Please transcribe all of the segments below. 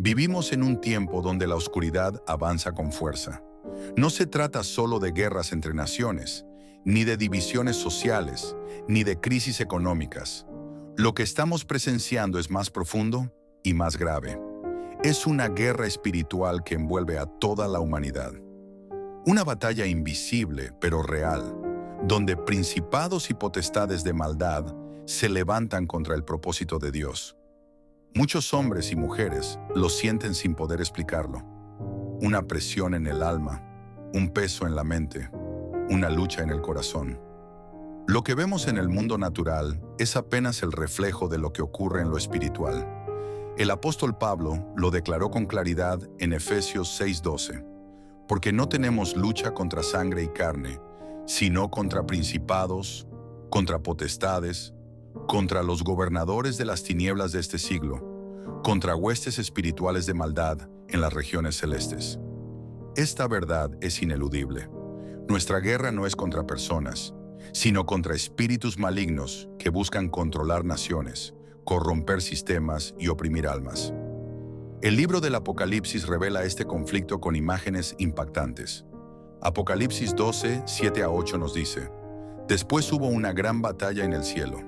Vivimos en un tiempo donde la oscuridad avanza con fuerza. No se trata solo de guerras entre naciones, ni de divisiones sociales, ni de crisis económicas. Lo que estamos presenciando es más profundo y más grave. Es una guerra espiritual que envuelve a toda la humanidad. Una batalla invisible pero real, donde principados y potestades de maldad se levantan contra el propósito de Dios. Muchos hombres y mujeres lo sienten sin poder explicarlo. Una presión en el alma, un peso en la mente, una lucha en el corazón. Lo que vemos en el mundo natural es apenas el reflejo de lo que ocurre en lo espiritual. El apóstol Pablo lo declaró con claridad en Efesios 6:12. Porque no tenemos lucha contra sangre y carne, sino contra principados, contra potestades, contra los gobernadores de las tinieblas de este siglo, contra huestes espirituales de maldad en las regiones celestes. Esta verdad es ineludible. Nuestra guerra no es contra personas, sino contra espíritus malignos que buscan controlar naciones, corromper sistemas y oprimir almas. El libro del Apocalipsis revela este conflicto con imágenes impactantes. Apocalipsis 12, 7-8 nos dice: Después hubo una gran batalla en el cielo.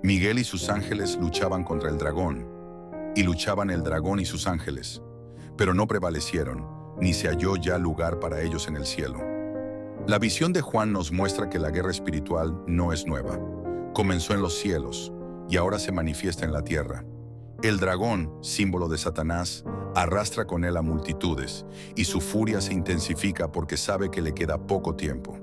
Miguel y sus ángeles luchaban contra el dragón, y luchaban el dragón y sus ángeles, pero no prevalecieron, ni se halló ya lugar para ellos en el cielo. La visión de Juan nos muestra que la guerra espiritual no es nueva. Comenzó en los cielos, y ahora se manifiesta en la tierra. El dragón, símbolo de Satanás, arrastra con él a multitudes, y su furia se intensifica porque sabe que le queda poco tiempo.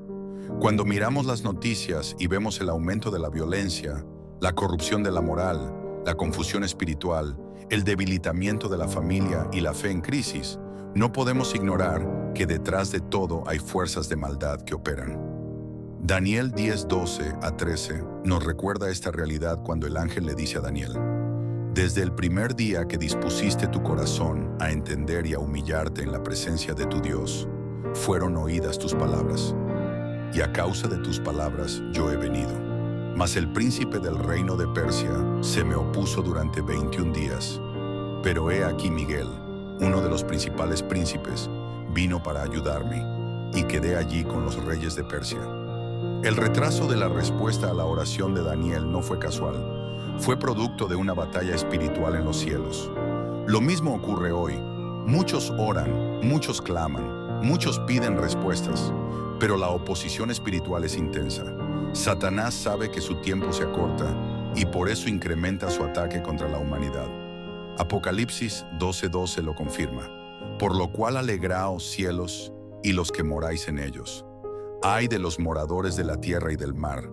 Cuando miramos las noticias y vemos el aumento de la violencia, la corrupción de la moral, la confusión espiritual, el debilitamiento de la familia y la fe en crisis, no podemos ignorar que detrás de todo hay fuerzas de maldad que operan. Daniel 10:12-13 nos recuerda esta realidad cuando el ángel le dice a Daniel: Desde el primer día que dispusiste tu corazón a entender y a humillarte en la presencia de tu Dios, fueron oídas tus palabras, y a causa de tus palabras yo he venido. Mas el príncipe del reino de Persia se me opuso durante 21 días. Pero he aquí Miguel, uno de los principales príncipes, vino para ayudarme, y quedé allí con los reyes de Persia. El retraso de la respuesta a la oración de Daniel no fue casual. Fue producto de una batalla espiritual en los cielos. Lo mismo ocurre hoy. Muchos oran, muchos claman, muchos piden respuestas, pero la oposición espiritual es intensa. Satanás sabe que su tiempo se acorta y por eso incrementa su ataque contra la humanidad. Apocalipsis 12:12 lo confirma. Por lo cual alegraos cielos y los que moráis en ellos. Ay de los moradores de la tierra y del mar,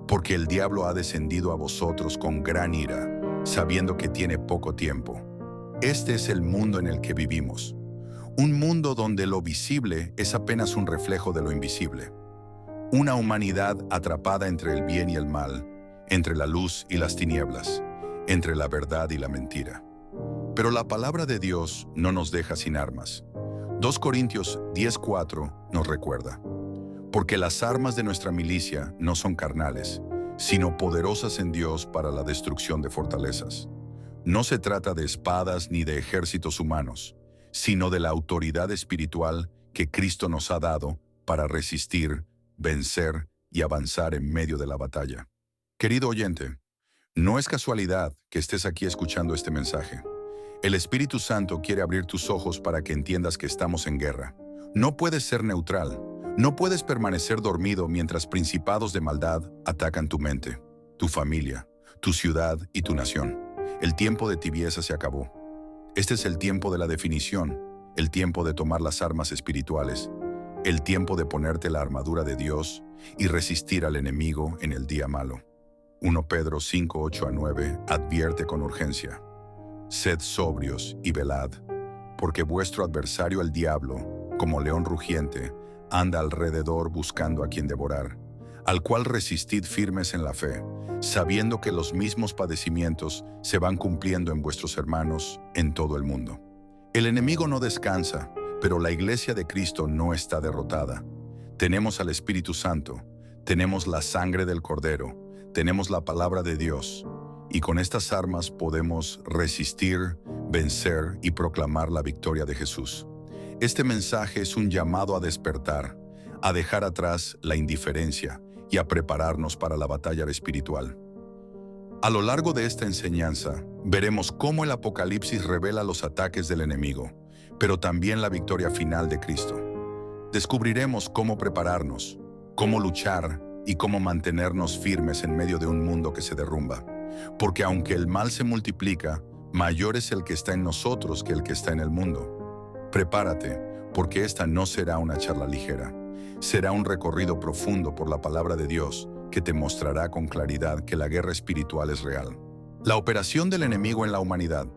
porque el diablo ha descendido a vosotros con gran ira, sabiendo que tiene poco tiempo. Este es el mundo en el que vivimos. Un mundo donde lo visible es apenas un reflejo de lo invisible. Una humanidad atrapada entre el bien y el mal, entre la luz y las tinieblas, entre la verdad y la mentira. Pero la palabra de Dios no nos deja sin armas. 2 Corintios 10:4 nos recuerda: Porque las armas de nuestra milicia no son carnales, sino poderosas en Dios para la destrucción de fortalezas. No se trata de espadas ni de ejércitos humanos, sino de la autoridad espiritual que Cristo nos ha dado para resistir, vencer y avanzar en medio de la batalla. Querido oyente, no es casualidad que estés aquí escuchando este mensaje. El Espíritu Santo quiere abrir tus ojos para que entiendas que estamos en guerra. No puedes ser neutral. No puedes permanecer dormido mientras principados de maldad atacan tu mente, tu familia, tu ciudad y tu nación. El tiempo de tibieza se acabó. Este es el tiempo de la definición, el tiempo de tomar las armas espirituales, el tiempo de ponerte la armadura de Dios y resistir al enemigo en el día malo. 1 Pedro 5:8-9 advierte con urgencia: Sed sobrios y velad, porque vuestro adversario el diablo, como león rugiente, anda alrededor buscando a quien devorar, al cual resistid firmes en la fe, sabiendo que los mismos padecimientos se van cumpliendo en vuestros hermanos en todo el mundo. El enemigo no descansa, pero la iglesia de Cristo no está derrotada. Tenemos al Espíritu Santo, tenemos la sangre del Cordero, tenemos la palabra de Dios, y con estas armas podemos resistir, vencer y proclamar la victoria de Jesús. Este mensaje es un llamado a despertar, a dejar atrás la indiferencia y a prepararnos para la batalla espiritual. A lo largo de esta enseñanza, veremos cómo el Apocalipsis revela los ataques del enemigo, pero también la victoria final de Cristo. Descubriremos cómo prepararnos, cómo luchar y cómo mantenernos firmes en medio de un mundo que se derrumba. Porque aunque el mal se multiplica, mayor es el que está en nosotros que el que está en el mundo. Prepárate, porque esta no será una charla ligera. Será un recorrido profundo por la palabra de Dios que te mostrará con claridad que la guerra espiritual es real. La operación del enemigo en la humanidad.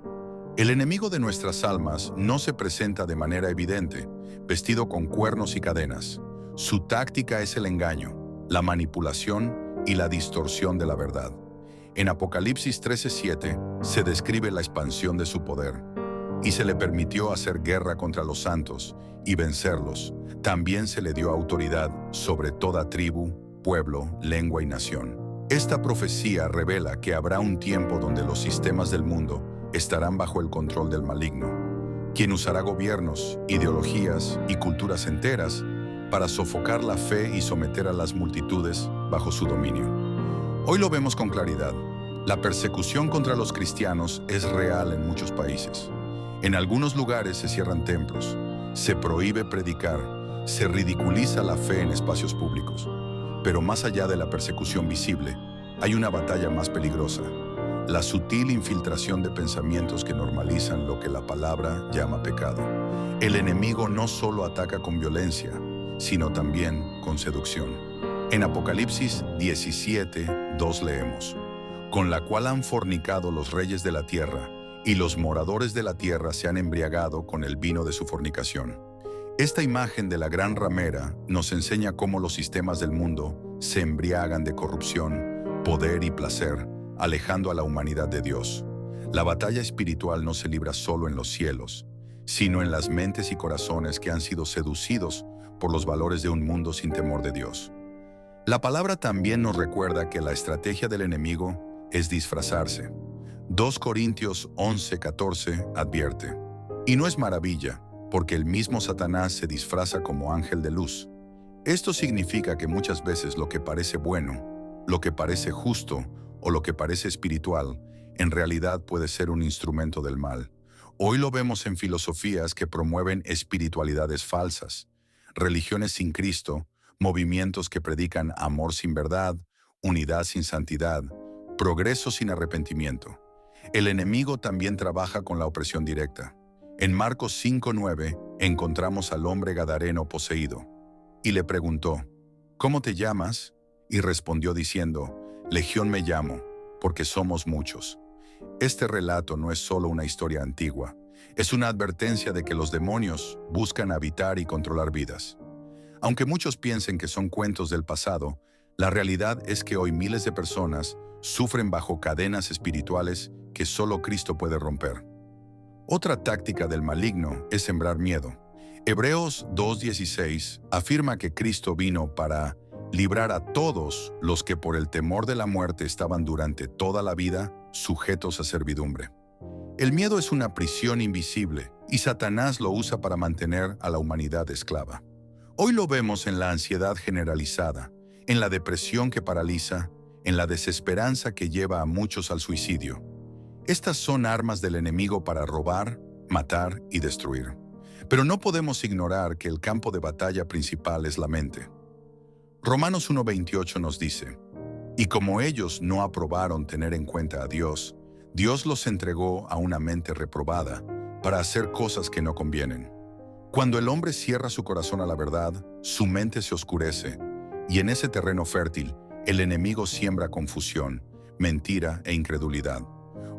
El enemigo de nuestras almas no se presenta de manera evidente, vestido con cuernos y cadenas. Su táctica es el engaño, la manipulación y la distorsión de la verdad. En Apocalipsis 13:7 se describe la expansión de su poder. Y se le permitió hacer guerra contra los santos y vencerlos. También se le dio autoridad sobre toda tribu, pueblo, lengua y nación. Esta profecía revela que habrá un tiempo donde los sistemas del mundo estarán bajo el control del maligno, quien usará gobiernos, ideologías y culturas enteras para sofocar la fe y someter a las multitudes bajo su dominio. Hoy lo vemos con claridad. La persecución contra los cristianos es real en muchos países. En algunos lugares se cierran templos, se prohíbe predicar, se ridiculiza la fe en espacios públicos. Pero más allá de la persecución visible, hay una batalla más peligrosa, la sutil infiltración de pensamientos que normalizan lo que la palabra llama pecado. El enemigo no solo ataca con violencia, sino también con seducción. En Apocalipsis 17:2 leemos: con la cual han fornicado los reyes de la tierra, y los moradores de la tierra se han embriagado con el vino de su fornicación. Esta imagen de la gran ramera nos enseña cómo los sistemas del mundo se embriagan de corrupción, poder y placer, alejando a la humanidad de Dios. La batalla espiritual no se libra solo en los cielos, sino en las mentes y corazones que han sido seducidos por los valores de un mundo sin temor de Dios. La palabra también nos recuerda que la estrategia del enemigo es disfrazarse. 2 Corintios 11:14 advierte: y no es maravilla, porque el mismo Satanás se disfraza como ángel de luz. Esto significa que muchas veces lo que parece bueno, lo que parece justo o lo que parece espiritual, en realidad puede ser un instrumento del mal. Hoy lo vemos en filosofías que promueven espiritualidades falsas, religiones sin Cristo, movimientos que predican amor sin verdad, unidad sin santidad, progreso sin arrepentimiento. El enemigo también trabaja con la opresión directa. En Marcos 5:9 encontramos al hombre gadareno poseído, y le preguntó: ¿cómo te llamas? Y respondió diciendo: Legión me llamo, porque somos muchos. Este relato no es solo una historia antigua, es una advertencia de que los demonios buscan habitar y controlar vidas. Aunque muchos piensen que son cuentos del pasado, la realidad es que hoy miles de personas sufren bajo cadenas espirituales que solo Cristo puede romper. Otra táctica del maligno es sembrar miedo. Hebreos 2:16 afirma que Cristo vino para librar a todos los que por el temor de la muerte estaban durante toda la vida sujetos a servidumbre. El miedo es una prisión invisible y Satanás lo usa para mantener a la humanidad esclava. Hoy lo vemos en la ansiedad generalizada, en la depresión que paraliza, en la desesperanza que lleva a muchos al suicidio. Estas son armas del enemigo para robar, matar y destruir. Pero no podemos ignorar que el campo de batalla principal es la mente. Romanos 1:28 nos dice: y como ellos no aprobaron tener en cuenta a Dios, Dios los entregó a una mente reprobada para hacer cosas que no convienen. Cuando el hombre cierra su corazón a la verdad, su mente se oscurece, y en ese terreno fértil, el enemigo siembra confusión, mentira e incredulidad.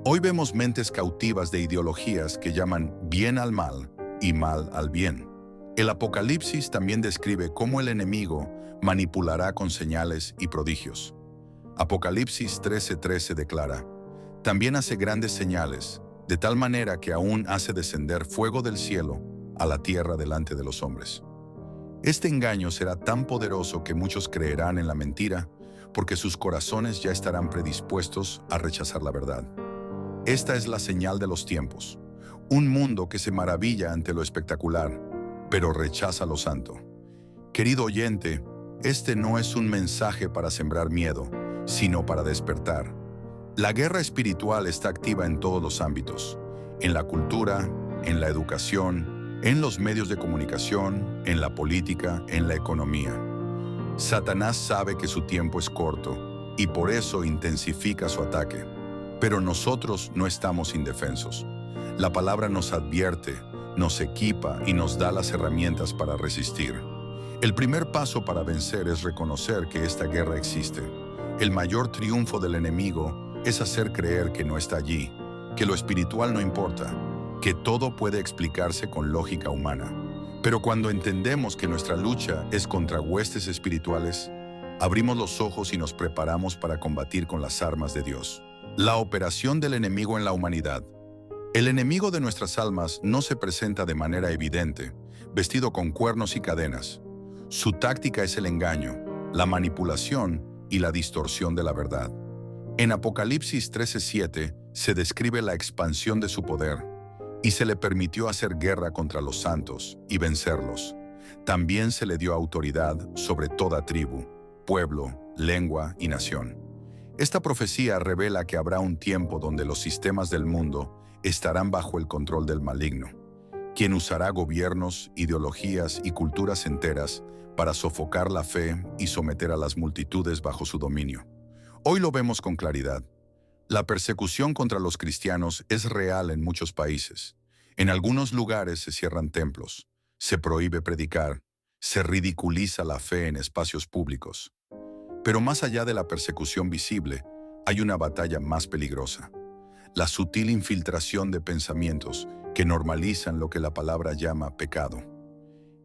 Hoy vemos mentes cautivas de ideologías que llaman bien al mal y mal al bien. El Apocalipsis también describe cómo el enemigo manipulará con señales y prodigios. Apocalipsis 13:13 declara: también hace grandes señales, de tal manera que aún hace descender fuego del cielo a la tierra delante de los hombres. Este engaño será tan poderoso que muchos creerán en la mentira, porque sus corazones ya estarán predispuestos a rechazar la verdad. Esta es la señal de los tiempos. Un mundo que se maravilla ante lo espectacular, pero rechaza lo santo. Querido oyente, este no es un mensaje para sembrar miedo, sino para despertar. La guerra espiritual está activa en todos los ámbitos, en la cultura, en la educación, en los medios de comunicación, en la política, en la economía. Satanás sabe que su tiempo es corto y por eso intensifica su ataque. Pero nosotros no estamos indefensos. La palabra nos advierte, nos equipa y nos da las herramientas para resistir. El primer paso para vencer es reconocer que esta guerra existe. El mayor triunfo del enemigo es hacer creer que no está allí, que lo espiritual no importa, que todo puede explicarse con lógica humana. Pero cuando entendemos que nuestra lucha es contra huestes espirituales, abrimos los ojos y nos preparamos para combatir con las armas de Dios. La operación del enemigo en la humanidad. El enemigo de nuestras almas no se presenta de manera evidente, vestido con cuernos y cadenas. Su táctica es el engaño, la manipulación y la distorsión de la verdad. En Apocalipsis 13:7 se describe la expansión de su poder, y se le permitió hacer guerra contra los santos y vencerlos. También se le dio autoridad sobre toda tribu, pueblo, lengua y nación. Esta profecía revela que habrá un tiempo donde los sistemas del mundo estarán bajo el control del maligno, quien usará gobiernos, ideologías y culturas enteras para sofocar la fe y someter a las multitudes bajo su dominio. Hoy lo vemos con claridad. La persecución contra los cristianos es real en muchos países. En algunos lugares se cierran templos, se prohíbe predicar, se ridiculiza la fe en espacios públicos. Pero más allá de la persecución visible, hay una batalla más peligrosa: la sutil infiltración de pensamientos que normalizan lo que la palabra llama pecado.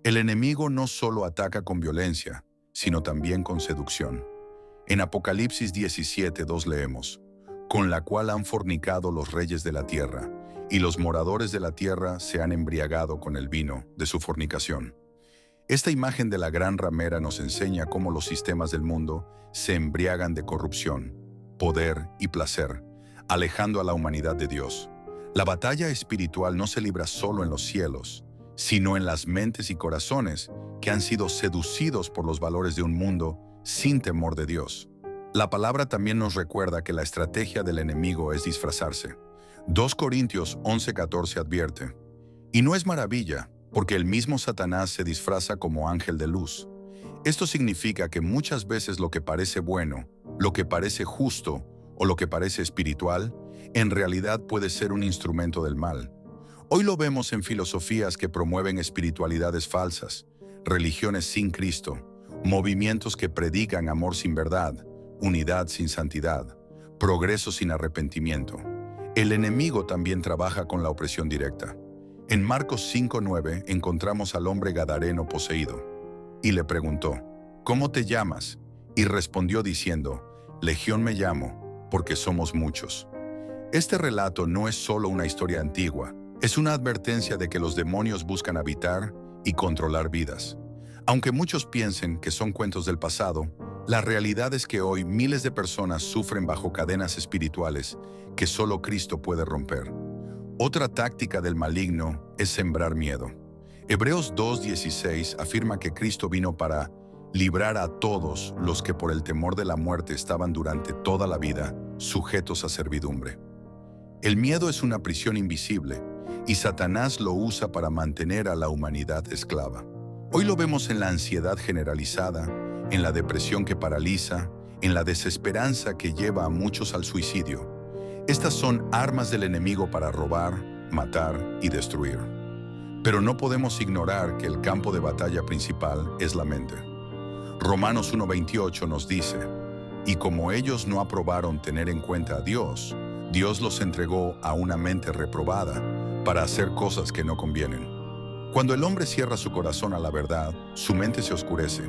El enemigo no solo ataca con violencia, sino también con seducción. En Apocalipsis 17:2 leemos: con la cual han fornicado los reyes de la tierra, y los moradores de la tierra se han embriagado con el vino de su fornicación. Esta imagen de la gran ramera nos enseña cómo los sistemas del mundo se embriagan de corrupción, poder y placer, alejando a la humanidad de Dios. La batalla espiritual no se libra solo en los cielos, sino en las mentes y corazones que han sido seducidos por los valores de un mundo sin temor de Dios. La palabra también nos recuerda que la estrategia del enemigo es disfrazarse. 2 Corintios 11:14 advierte: y no es maravilla, porque el mismo Satanás se disfraza como ángel de luz. Esto significa que muchas veces lo que parece bueno, lo que parece justo o lo que parece espiritual, en realidad puede ser un instrumento del mal. Hoy lo vemos en filosofías que promueven espiritualidades falsas, religiones sin Cristo, movimientos que predican amor sin verdad, unidad sin santidad, progreso sin arrepentimiento. El enemigo también trabaja con la opresión directa. En Marcos 5:9 encontramos al hombre gadareno poseído, y le preguntó: ¿cómo te llamas? Y respondió diciendo: Legión me llamo, porque somos muchos. Este relato no es solo una historia antigua, es una advertencia de que los demonios buscan habitar y controlar vidas. Aunque muchos piensen que son cuentos del pasado, la realidad es que hoy miles de personas sufren bajo cadenas espirituales que solo Cristo puede romper. Otra táctica del maligno es sembrar miedo. Hebreos 2:16 afirma que Cristo vino para librar a todos los que por el temor de la muerte estaban durante toda la vida sujetos a servidumbre. El miedo es una prisión invisible y Satanás lo usa para mantener a la humanidad esclava. Hoy lo vemos en la ansiedad generalizada, en la depresión que paraliza, en la desesperanza que lleva a muchos al suicidio. Estas son armas del enemigo para robar, matar y destruir. Pero no podemos ignorar que el campo de batalla principal es la mente. Romanos 1:28 nos dice: y como ellos no aprobaron tener en cuenta a Dios, Dios los entregó a una mente reprobada para hacer cosas que no convienen. Cuando el hombre cierra su corazón a la verdad, su mente se oscurece,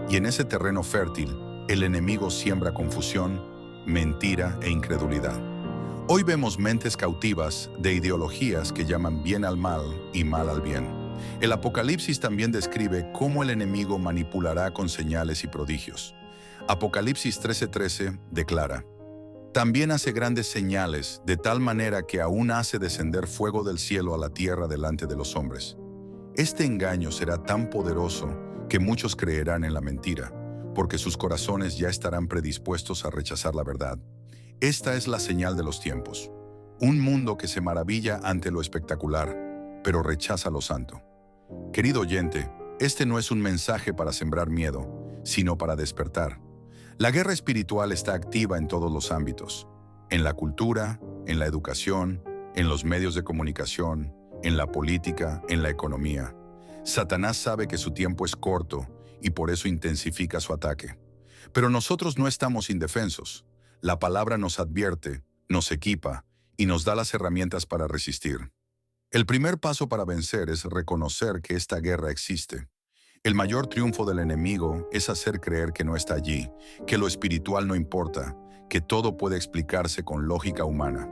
y en ese terreno fértil, el enemigo siembra confusión, mentira e incredulidad. Hoy vemos mentes cautivas de ideologías que llaman bien al mal y mal al bien. El Apocalipsis también describe cómo el enemigo manipulará con señales y prodigios. Apocalipsis 13:13 declara: también hace grandes señales, de tal manera que aún hace descender fuego del cielo a la tierra delante de los hombres. Este engaño será tan poderoso que muchos creerán en la mentira, porque sus corazones ya estarán predispuestos a rechazar la verdad. Esta es la señal de los tiempos. Un mundo que se maravilla ante lo espectacular, pero rechaza lo santo. Querido oyente, este no es un mensaje para sembrar miedo, sino para despertar. La guerra espiritual está activa en todos los ámbitos: en la cultura, en la educación, en los medios de comunicación, en la política, en la economía. Satanás sabe que su tiempo es corto y por eso intensifica su ataque. Pero nosotros no estamos indefensos. La palabra nos advierte, nos equipa y nos da las herramientas para resistir. El primer paso para vencer es reconocer que esta guerra existe. El mayor triunfo del enemigo es hacer creer que no está allí, que lo espiritual no importa, que todo puede explicarse con lógica humana.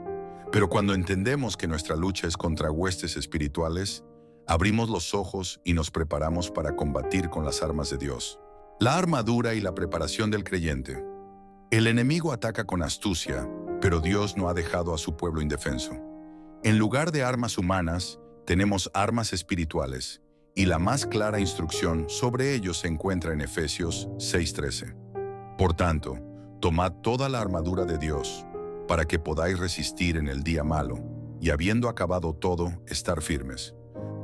Pero cuando entendemos que nuestra lucha es contra huestes espirituales, abrimos los ojos y nos preparamos para combatir con las armas de Dios. La armadura y la preparación del creyente. El enemigo ataca con astucia, pero Dios no ha dejado a su pueblo indefenso. En lugar de armas humanas, tenemos armas espirituales, y la más clara instrucción sobre ello se encuentra en Efesios 6:13. Por tanto, tomad toda la armadura de Dios, para que podáis resistir en el día malo, y habiendo acabado todo, estar firmes.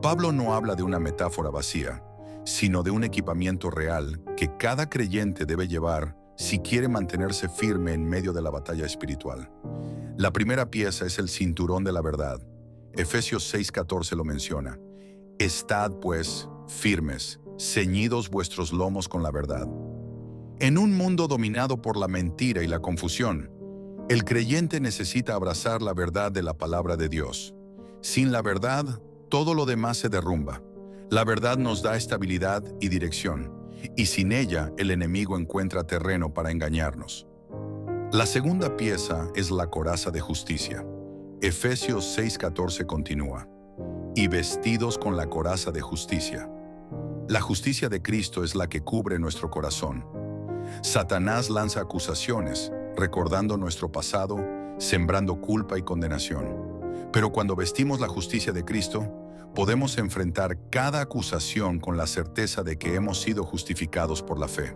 Pablo no habla de una metáfora vacía, sino de un equipamiento real que cada creyente debe llevar si quiere mantenerse firme en medio de la batalla espiritual. La primera pieza es el cinturón de la verdad. Efesios 6:14 lo menciona. Estad, pues, firmes, ceñidos vuestros lomos con la verdad. En un mundo dominado por la mentira y la confusión, el creyente necesita abrazar la verdad de la palabra de Dios. Sin la verdad, todo lo demás se derrumba. La verdad nos da estabilidad y dirección, y sin ella el enemigo encuentra terreno para engañarnos. La segunda pieza es la coraza de justicia. Efesios 6:14 continúa: y vestidos con la coraza de justicia. La justicia de Cristo es la que cubre nuestro corazón. Satanás lanza acusaciones, recordando nuestro pasado, sembrando culpa y condenación. Pero cuando vestimos la justicia de Cristo, podemos enfrentar cada acusación con la certeza de que hemos sido justificados por la fe.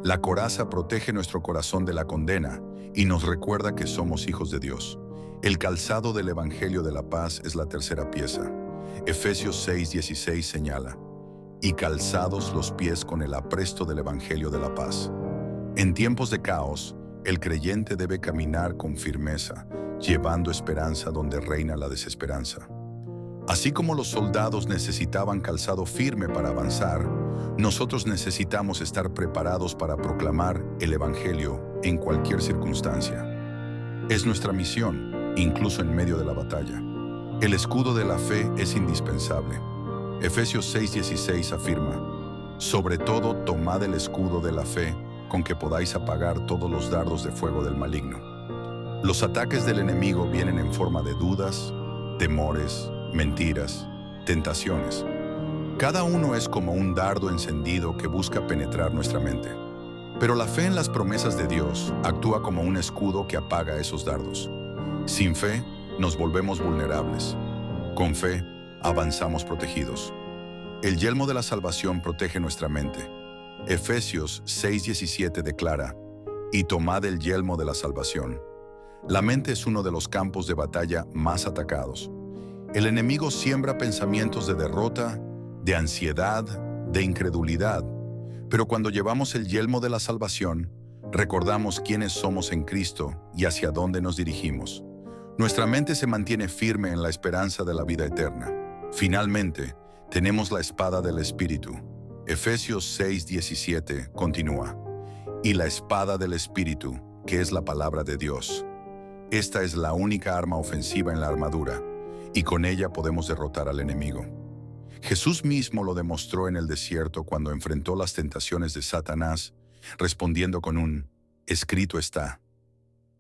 La coraza protege nuestro corazón de la condena y nos recuerda que somos hijos de Dios. El calzado del Evangelio de la Paz es la tercera pieza. Efesios 6:16 señala: y calzados los pies con el apresto del Evangelio de la Paz. En tiempos de caos, el creyente debe caminar con firmeza, llevando esperanza donde reina la desesperanza. Así como los soldados necesitaban calzado firme para avanzar, nosotros necesitamos estar preparados para proclamar el Evangelio en cualquier circunstancia. Es nuestra misión, incluso en medio de la batalla. El escudo de la fe es indispensable. Efesios 6:16 afirma: sobre todo tomad el escudo de la fe, con que podáis apagar todos los dardos de fuego del maligno. Los ataques del enemigo vienen en forma de dudas, temores, mentiras, tentaciones. Cada uno es como un dardo encendido que busca penetrar nuestra mente. Pero la fe en las promesas de Dios actúa como un escudo que apaga esos dardos. Sin fe, nos volvemos vulnerables. Con fe, avanzamos protegidos. El yelmo de la salvación protege nuestra mente. Efesios 6:17 declara: y tomad el yelmo de la salvación. La mente es uno de los campos de batalla más atacados. El enemigo siembra pensamientos de derrota, de ansiedad, de incredulidad. Pero cuando llevamos el yelmo de la salvación, recordamos quiénes somos en Cristo y hacia dónde nos dirigimos. Nuestra mente se mantiene firme en la esperanza de la vida eterna. Finalmente, tenemos la espada del Espíritu. Efesios 6:17 continúa: y la espada del Espíritu, que es la palabra de Dios. Esta es la única arma ofensiva en la armadura, y con ella podemos derrotar al enemigo. Jesús mismo lo demostró en el desierto cuando enfrentó las tentaciones de Satanás, respondiendo con un escrito está.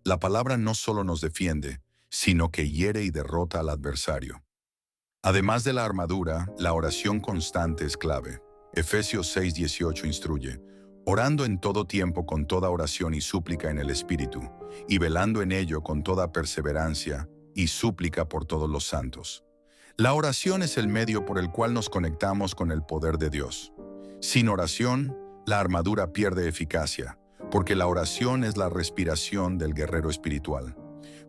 La palabra no solo nos defiende, sino que hiere y derrota al adversario. Además de la armadura, la oración constante es clave. Efesios 6:18 instruye: orando en todo tiempo con toda oración y súplica en el Espíritu, y velando en ello con toda perseverancia y súplica por todos los santos. La oración es el medio por el cual nos conectamos con el poder de Dios. Sin oración, la armadura pierde eficacia, porque la oración es la respiración del guerrero espiritual.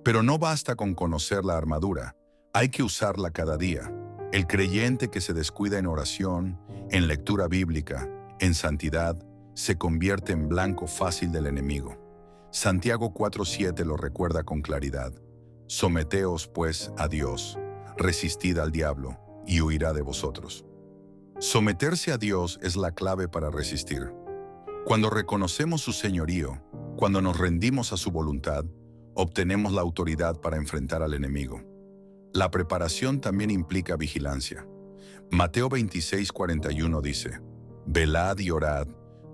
Pero no basta con conocer la armadura, hay que usarla cada día. El creyente que se descuida en oración, en lectura bíblica, en santidad, se convierte en blanco fácil del enemigo. Santiago 4:7 lo recuerda con claridad. Someteos, pues, a Dios, resistid al diablo, y huirá de vosotros. Someterse a Dios es la clave para resistir. Cuando reconocemos su señorío, cuando nos rendimos a su voluntad, obtenemos la autoridad para enfrentar al enemigo. La preparación también implica vigilancia. Mateo 26:41 dice, velad y orad,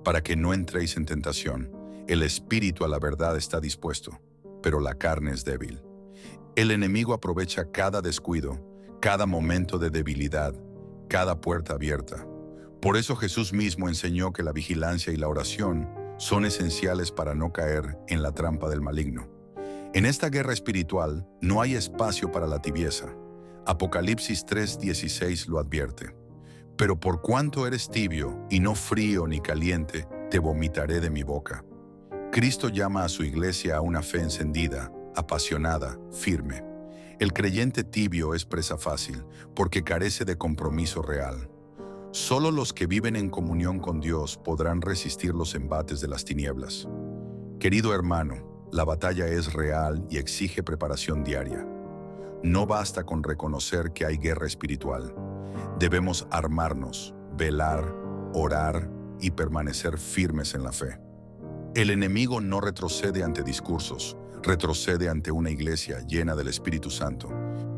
para que no entréis en tentación. El espíritu a la verdad está dispuesto, pero la carne es débil. El enemigo aprovecha cada descuido, cada momento de debilidad, cada puerta abierta. Por eso Jesús mismo enseñó que la vigilancia y la oración son esenciales para no caer en la trampa del maligno. En esta guerra espiritual no hay espacio para la tibieza. Apocalipsis 3:16 lo advierte. Pero por cuanto eres tibio y no frío ni caliente, te vomitaré de mi boca. Cristo llama a su iglesia a una fe encendida, apasionada, firme. El creyente tibio es presa fácil, porque carece de compromiso real. Solo los que viven en comunión con Dios podrán resistir los embates de las tinieblas. Querido hermano, la batalla es real y exige preparación diaria. No basta con reconocer que hay guerra espiritual. Debemos armarnos, velar, orar y permanecer firmes en la fe. El enemigo no retrocede ante discursos, retrocede ante una iglesia llena del Espíritu Santo.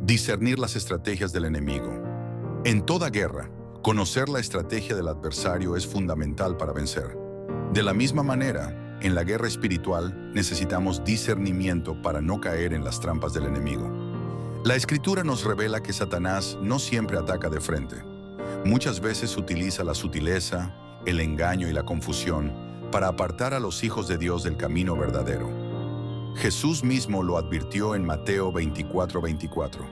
Discernir las estrategias del enemigo. En toda guerra, conocer la estrategia del adversario es fundamental para vencer. De la misma manera, en la guerra espiritual necesitamos discernimiento para no caer en las trampas del enemigo. La Escritura nos revela que Satanás no siempre ataca de frente. Muchas veces utiliza la sutileza, el engaño y la confusión para apartar a los hijos de Dios del camino verdadero. Jesús mismo lo advirtió en Mateo 24:24.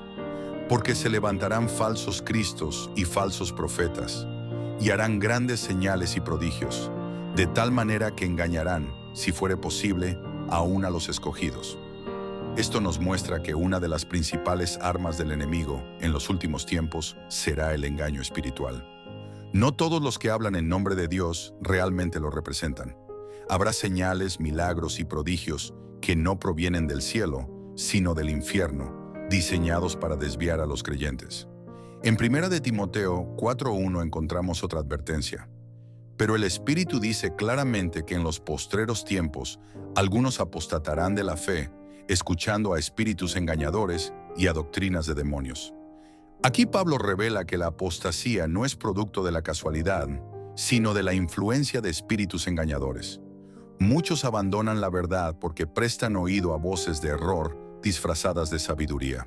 Porque se levantarán falsos cristos y falsos profetas, y harán grandes señales y prodigios, de tal manera que engañarán, si fuere posible, aún a los escogidos. Esto nos muestra que una de las principales armas del enemigo en los últimos tiempos será el engaño espiritual. No todos los que hablan en nombre de Dios realmente lo representan. Habrá señales, milagros y prodigios que no provienen del cielo, sino del infierno, diseñados para desviar a los creyentes. En 1 de Timoteo 4:1 encontramos otra advertencia. Pero el Espíritu dice claramente que en los postreros tiempos algunos apostatarán de la fe, escuchando a espíritus engañadores y a doctrinas de demonios. Aquí Pablo revela que la apostasía no es producto de la casualidad, sino de la influencia de espíritus engañadores. Muchos abandonan la verdad porque prestan oído a voces de error disfrazadas de sabiduría.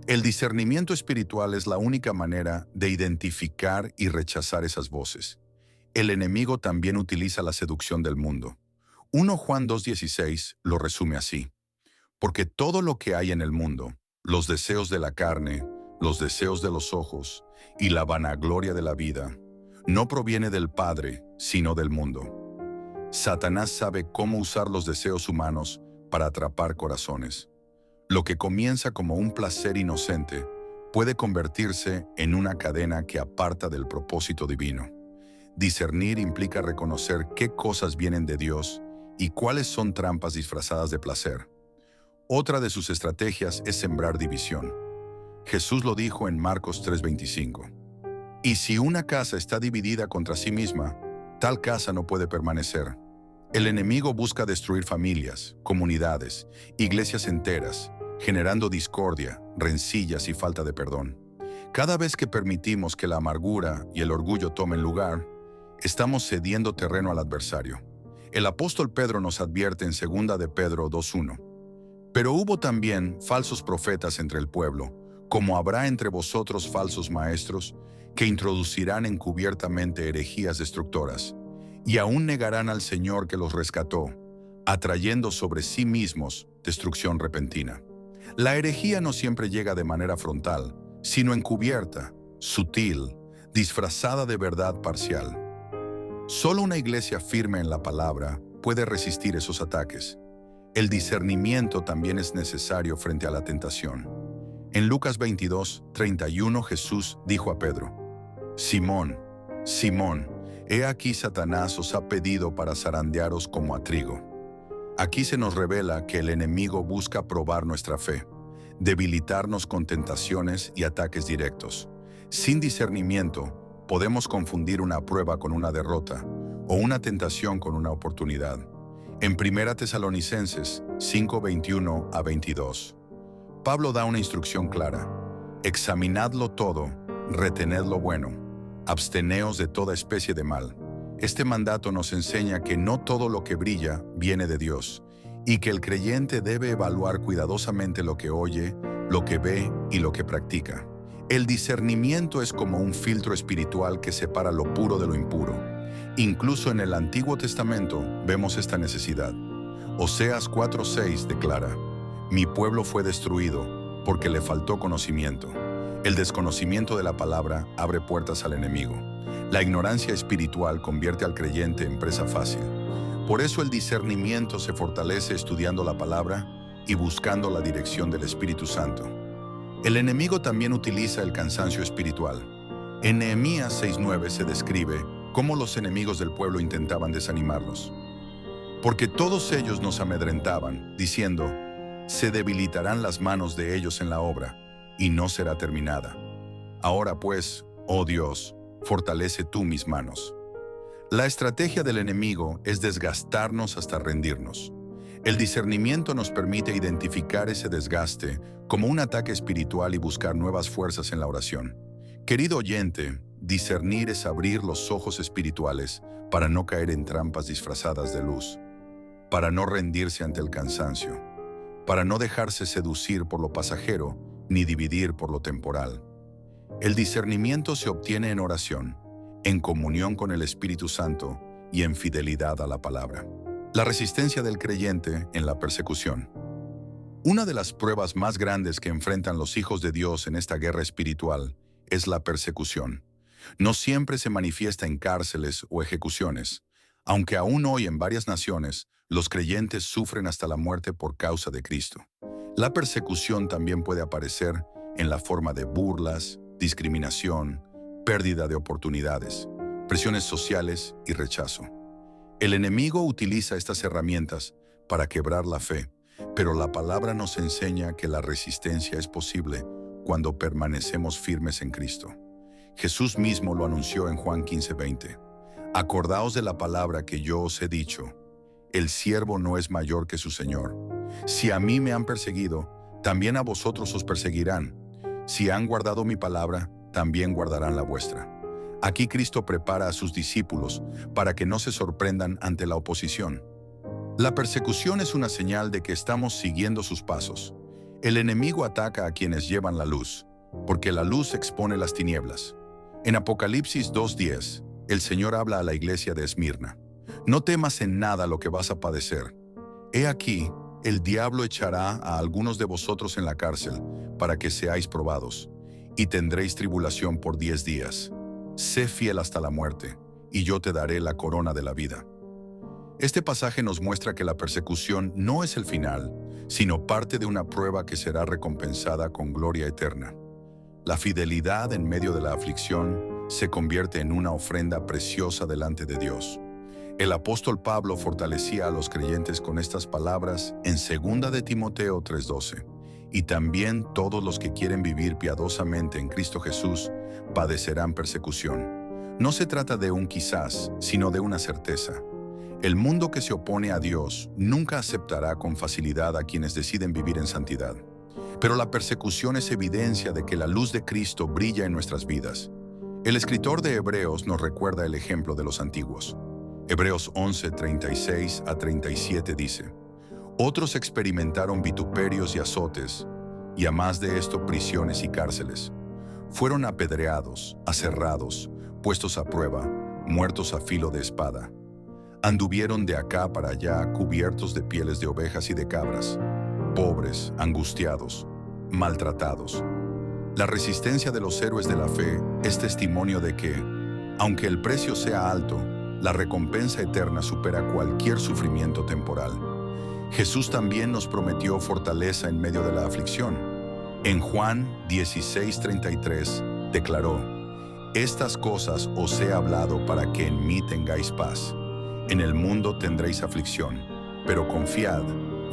El discernimiento espiritual es la única manera de identificar y rechazar esas voces. El enemigo también utiliza la seducción del mundo. 1 Juan 2:16 lo resume así. Porque todo lo que hay en el mundo, los deseos de la carne, los deseos de los ojos y la vanagloria de la vida, no proviene del Padre, sino del mundo. Satanás sabe cómo usar los deseos humanos para atrapar corazones. Lo que comienza como un placer inocente puede convertirse en una cadena que aparta del propósito divino. Discernir implica reconocer qué cosas vienen de Dios y cuáles son trampas disfrazadas de placer. Otra de sus estrategias es sembrar división. Jesús lo dijo en Marcos 3:25. Y si una casa está dividida contra sí misma, tal casa no puede permanecer. El enemigo busca destruir familias, comunidades, iglesias enteras, generando discordia, rencillas y falta de perdón. Cada vez que permitimos que la amargura y el orgullo tomen lugar, estamos cediendo terreno al adversario. El apóstol Pedro nos advierte en 2 de Pedro 2:1. Pero hubo también falsos profetas entre el pueblo, como habrá entre vosotros falsos maestros, que introducirán encubiertamente herejías destructoras, y aún negarán al Señor que los rescató, atrayendo sobre sí mismos destrucción repentina. La herejía no siempre llega de manera frontal, sino encubierta, sutil, disfrazada de verdad parcial. Solo una iglesia firme en la palabra puede resistir esos ataques. El discernimiento también es necesario frente a la tentación. En Lucas 22:31 Jesús dijo a Pedro: Simón, Simón, he aquí Satanás os ha pedido para zarandearos como a trigo. Aquí se nos revela que el enemigo busca probar nuestra fe, debilitarnos con tentaciones y ataques directos. Sin discernimiento, podemos confundir una prueba con una derrota o una tentación con una oportunidad. En 1 Tesalonicenses 5:21-22, Pablo da una instrucción clara: examinadlo todo, retened lo bueno, absteneos de toda especie de mal. Este mandato nos enseña que no todo lo que brilla viene de Dios, y que el creyente debe evaluar cuidadosamente lo que oye, lo que ve y lo que practica. El discernimiento es como un filtro espiritual que separa lo puro de lo impuro. Incluso en el Antiguo Testamento vemos esta necesidad. Oseas 4:6 declara: Mi pueblo fue destruido porque le faltó conocimiento. El desconocimiento de la palabra abre puertas al enemigo. La ignorancia espiritual convierte al creyente en presa fácil. Por eso el discernimiento se fortalece estudiando la palabra y buscando la dirección del Espíritu Santo. El enemigo también utiliza el cansancio espiritual. En Nehemías 6:9 se describe cómo los enemigos del pueblo intentaban desanimarlos. Porque todos ellos nos amedrentaban, diciendo: se debilitarán las manos de ellos en la obra, y no será terminada. Ahora pues, oh Dios, fortalece tú mis manos. La estrategia del enemigo es desgastarnos hasta rendirnos. El discernimiento nos permite identificar ese desgaste como un ataque espiritual y buscar nuevas fuerzas en la oración. Querido oyente, discernir es abrir los ojos espirituales para no caer en trampas disfrazadas de luz, para no rendirse ante el cansancio, para no dejarse seducir por lo pasajero ni dividir por lo temporal. El discernimiento se obtiene en oración, en comunión con el Espíritu Santo y en fidelidad a la palabra. La resistencia del creyente en la persecución. Una de las pruebas más grandes que enfrentan los hijos de Dios en esta guerra espiritual es la persecución. No siempre se manifiesta en cárceles o ejecuciones, aunque aún hoy en varias naciones los creyentes sufren hasta la muerte por causa de Cristo. La persecución también puede aparecer en la forma de burlas, discriminación, pérdida de oportunidades, presiones sociales y rechazo. El enemigo utiliza estas herramientas para quebrar la fe, pero la palabra nos enseña que la resistencia es posible cuando permanecemos firmes en Cristo. Jesús mismo lo anunció en Juan 15:20. Acordaos de la palabra que yo os he dicho: el siervo no es mayor que su Señor. Si a mí me han perseguido, también a vosotros os perseguirán. Si han guardado mi palabra, también guardarán la vuestra. Aquí Cristo prepara a sus discípulos para que no se sorprendan ante la oposición. La persecución es una señal de que estamos siguiendo sus pasos. El enemigo ataca a quienes llevan la luz, porque la luz expone las tinieblas. En Apocalipsis 2:10, el Señor habla a la iglesia de Esmirna: no temas en nada lo que vas a padecer. He aquí, el diablo echará a algunos de vosotros en la cárcel para que seáis probados, y tendréis tribulación por 10 días. Sé fiel hasta la muerte, y yo te daré la corona de la vida. Este pasaje nos muestra que la persecución no es el final, sino parte de una prueba que será recompensada con gloria eterna. La fidelidad en medio de la aflicción se convierte en una ofrenda preciosa delante de Dios. El apóstol Pablo fortalecía a los creyentes con estas palabras en 2 de Timoteo 3:12. Y también todos los que quieren vivir piadosamente en Cristo Jesús padecerán persecución. No se trata de un quizás, sino de una certeza. El mundo que se opone a Dios nunca aceptará con facilidad a quienes deciden vivir en santidad. Pero la persecución es evidencia de que la luz de Cristo brilla en nuestras vidas. El escritor de Hebreos nos recuerda el ejemplo de los antiguos. Hebreos 11:36-37 dice: otros experimentaron vituperios y azotes, y a más de esto prisiones y cárceles. Fueron apedreados, aserrados, puestos a prueba, muertos a filo de espada. Anduvieron de acá para allá cubiertos de pieles de ovejas y de cabras, pobres, angustiados, maltratados. La resistencia de los héroes de la fe es testimonio de que, aunque el precio sea alto, la recompensa eterna supera cualquier sufrimiento temporal. Jesús también nos prometió fortaleza en medio de la aflicción. En Juan 16:33 declaró: «Estas cosas os he hablado para que en mí tengáis paz. En el mundo tendréis aflicción, pero confiad,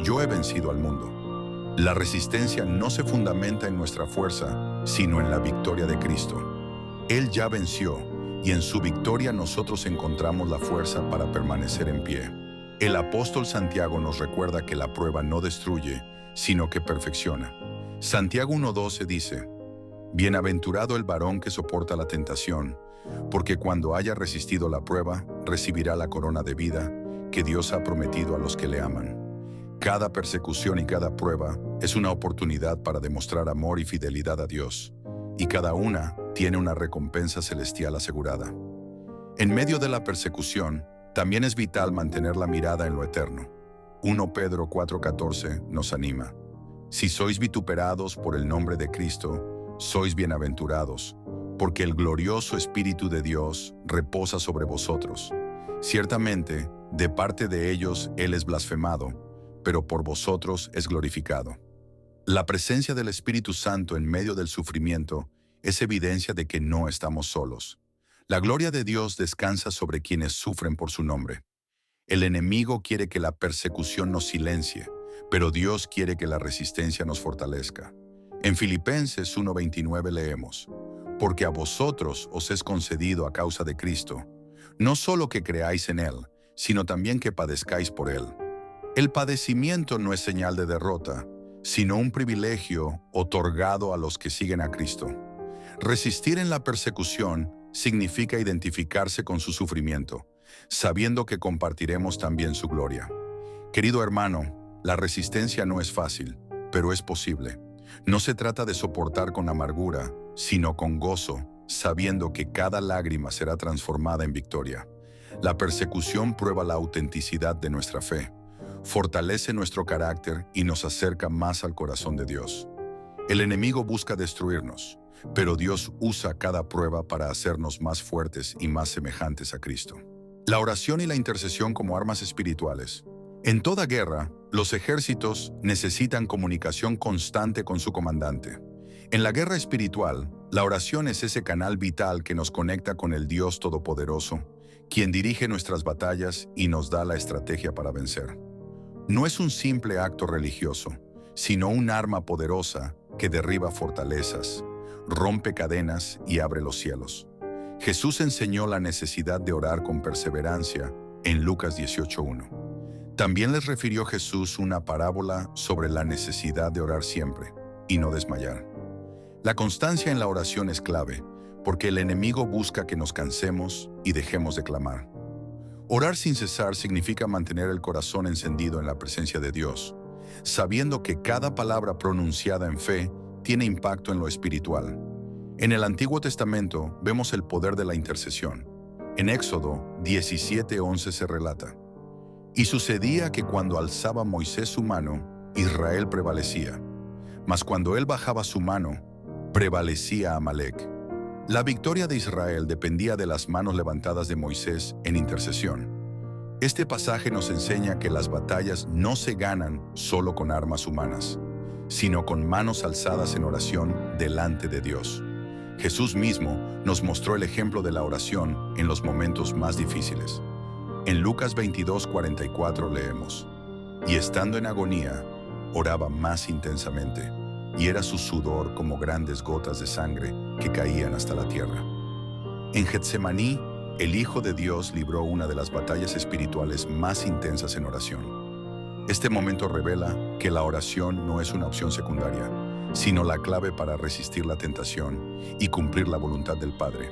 yo he vencido al mundo». La resistencia no se fundamenta en nuestra fuerza, sino en la victoria de Cristo. Él ya venció, y en su victoria nosotros encontramos la fuerza para permanecer en pie. El apóstol Santiago nos recuerda que la prueba no destruye, sino que perfecciona. Santiago 1:12 dice: «Bienaventurado el varón que soporta la tentación, porque cuando haya resistido la prueba, recibirá la corona de vida que Dios ha prometido a los que le aman». Cada persecución y cada prueba es una oportunidad para demostrar amor y fidelidad a Dios, y cada una tiene una recompensa celestial asegurada. En medio de la persecución, también es vital mantener la mirada en lo eterno. 1 Pedro 4:14 nos anima: «Si sois vituperados por el nombre de Cristo, sois bienaventurados, porque el glorioso Espíritu de Dios reposa sobre vosotros. Ciertamente, de parte de ellos Él es blasfemado, pero por vosotros es glorificado». La presencia del Espíritu Santo en medio del sufrimiento es evidencia de que no estamos solos. La gloria de Dios descansa sobre quienes sufren por su nombre. El enemigo quiere que la persecución nos silencie, pero Dios quiere que la resistencia nos fortalezca. En Filipenses 1:29 leemos: «Porque a vosotros os es concedido a causa de Cristo, no solo que creáis en Él, sino también que padezcáis por Él». El padecimiento no es señal de derrota, sino un privilegio otorgado a los que siguen a Cristo. Resistir en la persecución significa identificarse con su sufrimiento, sabiendo que compartiremos también su gloria. Querido hermano, la resistencia no es fácil, pero es posible. No se trata de soportar con amargura, sino con gozo, sabiendo que cada lágrima será transformada en victoria. La persecución prueba la autenticidad de nuestra fe, fortalece nuestro carácter y nos acerca más al corazón de Dios. El enemigo busca destruirnos, pero Dios usa cada prueba para hacernos más fuertes y más semejantes a Cristo. La oración y la intercesión como armas espirituales. En toda guerra, los ejércitos necesitan comunicación constante con su comandante. En la guerra espiritual, la oración es ese canal vital que nos conecta con el Dios Todopoderoso, quien dirige nuestras batallas y nos da la estrategia para vencer. No es un simple acto religioso, sino un arma poderosa que derriba fortalezas, rompe cadenas y abre los cielos. Jesús enseñó la necesidad de orar con perseverancia en Lucas 18:1. También les refirió Jesús una parábola sobre la necesidad de orar siempre y no desmayar. La constancia en la oración es clave, porque el enemigo busca que nos cansemos y dejemos de clamar. Orar sin cesar significa mantener el corazón encendido en la presencia de Dios, sabiendo que cada palabra pronunciada en fe tiene impacto en lo espiritual. En el Antiguo Testamento vemos el poder de la intercesión. En Éxodo 17:11 se relata: «Y sucedía que cuando alzaba Moisés su mano, Israel prevalecía, mas cuando él bajaba su mano, prevalecía Amalec». La victoria de Israel dependía de las manos levantadas de Moisés en intercesión. Este pasaje nos enseña que las batallas no se ganan solo con armas humanas, sino con manos alzadas en oración delante de Dios. Jesús mismo nos mostró el ejemplo de la oración en los momentos más difíciles. En Lucas 22:44 leemos: «Y estando en agonía, oraba más intensamente, y era su sudor como grandes gotas de sangre que caían hasta la tierra». En Getsemaní, el Hijo de Dios libró una de las batallas espirituales más intensas en oración. Este momento revela que la oración no es una opción secundaria, sino la clave para resistir la tentación y cumplir la voluntad del Padre.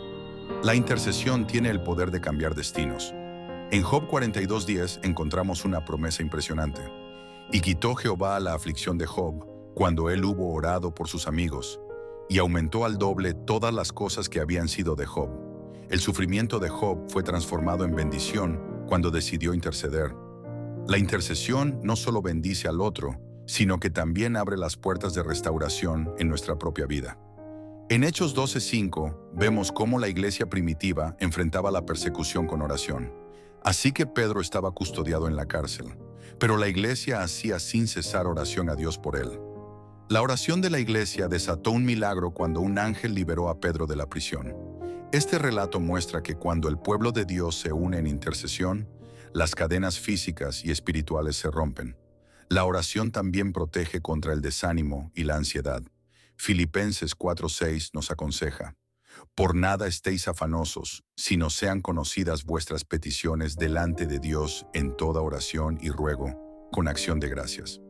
La intercesión tiene el poder de cambiar destinos. En Job 42:10 encontramos una promesa impresionante: «Y quitó Jehová la aflicción de Job cuando él hubo orado por sus amigos, y aumentó al doble todas las cosas que habían sido de Job». El sufrimiento de Job fue transformado en bendición cuando decidió interceder. La intercesión no solo bendice al otro, sino que también abre las puertas de restauración en nuestra propia vida. En Hechos 12:5 vemos cómo la iglesia primitiva enfrentaba la persecución con oración. Así que Pedro estaba custodiado en la cárcel, pero la iglesia hacía sin cesar oración a Dios por él. La oración de la iglesia desató un milagro cuando un ángel liberó a Pedro de la prisión. Este relato muestra que cuando el pueblo de Dios se une en intercesión, las cadenas físicas y espirituales se rompen. La oración también protege contra el desánimo y la ansiedad. Filipenses 4:6 nos aconseja: por nada estéis afanosos, sino sean conocidas vuestras peticiones delante de Dios en toda oración y ruego, con acción de gracias.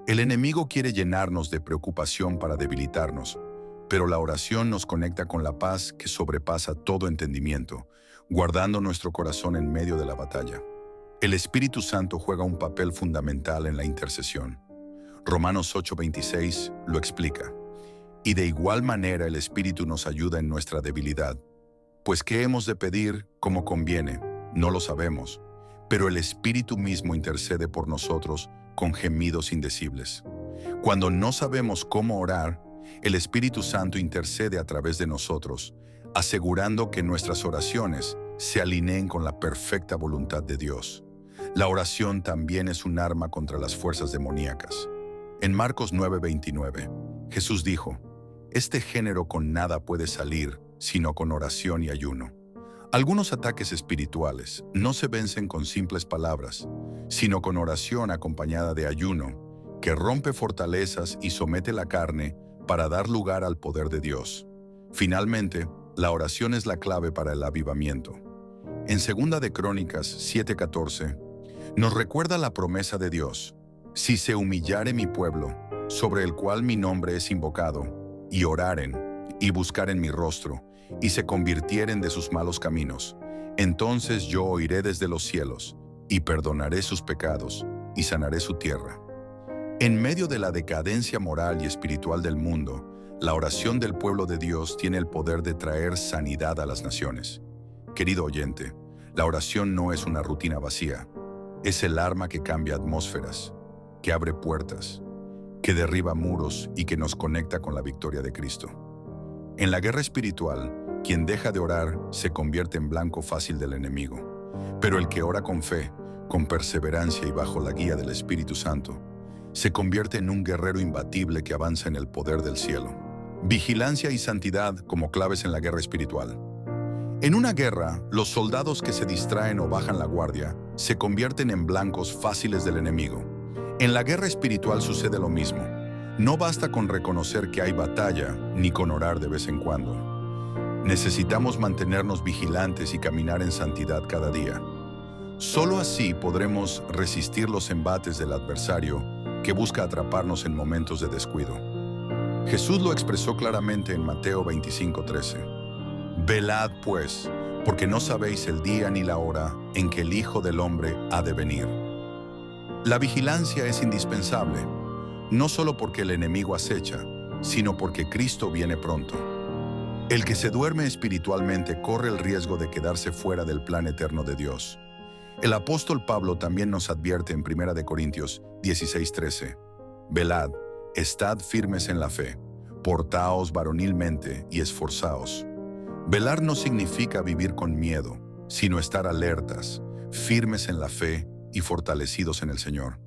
El enemigo quiere llenarnos de preocupación para debilitarnos, pero la oración nos conecta con la paz que sobrepasa todo entendimiento, guardando nuestro corazón en medio de la batalla. El Espíritu Santo juega un papel fundamental en la intercesión. Romanos 8:26 lo explica. Y de igual manera el Espíritu nos ayuda en nuestra debilidad. Pues ¿qué hemos de pedir como conviene? No lo sabemos, pero el Espíritu mismo intercede por nosotros con gemidos indecibles. Cuando no sabemos cómo orar, el Espíritu Santo intercede a través de nosotros, asegurando que nuestras oraciones se alineen con la perfecta voluntad de Dios. La oración también es un arma contra las fuerzas demoníacas. En Marcos 9:29, Jesús dijo: este género con nada puede salir, sino con oración y ayuno. Algunos ataques espirituales no se vencen con simples palabras, sino con oración acompañada de ayuno, que rompe fortalezas y somete la carne para dar lugar al poder de Dios. Finalmente, la oración es la clave para el avivamiento. En 2 de Crónicas 7:14, nos recuerda la promesa de Dios: si se humillare mi pueblo, sobre el cual mi nombre es invocado, y oraren, y buscaren mi rostro, y se convirtieren de sus malos caminos, entonces yo oiré desde los cielos, y perdonaré sus pecados, y sanaré su tierra. En medio de la decadencia moral y espiritual del mundo, la oración del pueblo de Dios tiene el poder de traer sanidad a las naciones. Querido oyente, la oración no es una rutina vacía, es el arma que cambia atmósferas, que abre puertas, que derriba muros y que nos conecta con la victoria de Cristo. En la guerra espiritual, quien deja de orar se convierte en blanco fácil del enemigo. Pero el que ora con fe, con perseverancia y bajo la guía del Espíritu Santo, se convierte en un guerrero imbatible que avanza en el poder del cielo. Vigilancia y santidad como claves en la guerra espiritual. En una guerra, los soldados que se distraen o bajan la guardia se convierten en blancos fáciles del enemigo. En la guerra espiritual sucede lo mismo. No basta con reconocer que hay batalla, ni con orar de vez en cuando. Necesitamos mantenernos vigilantes y caminar en santidad cada día. Solo así podremos resistir los embates del adversario que busca atraparnos en momentos de descuido. Jesús lo expresó claramente en Mateo 25:13. Velad pues, porque no sabéis el día ni la hora en que el Hijo del Hombre ha de venir. La vigilancia es indispensable, no solo porque el enemigo acecha, sino porque Cristo viene pronto. El que se duerme espiritualmente corre el riesgo de quedarse fuera del plan eterno de Dios. El apóstol Pablo también nos advierte en 1 de Corintios 16:13. Velad, estad firmes en la fe, portaos varonilmente y esforzaos. Velar no significa vivir con miedo, sino estar alertas, firmes en la fe y fortalecidos en el Señor.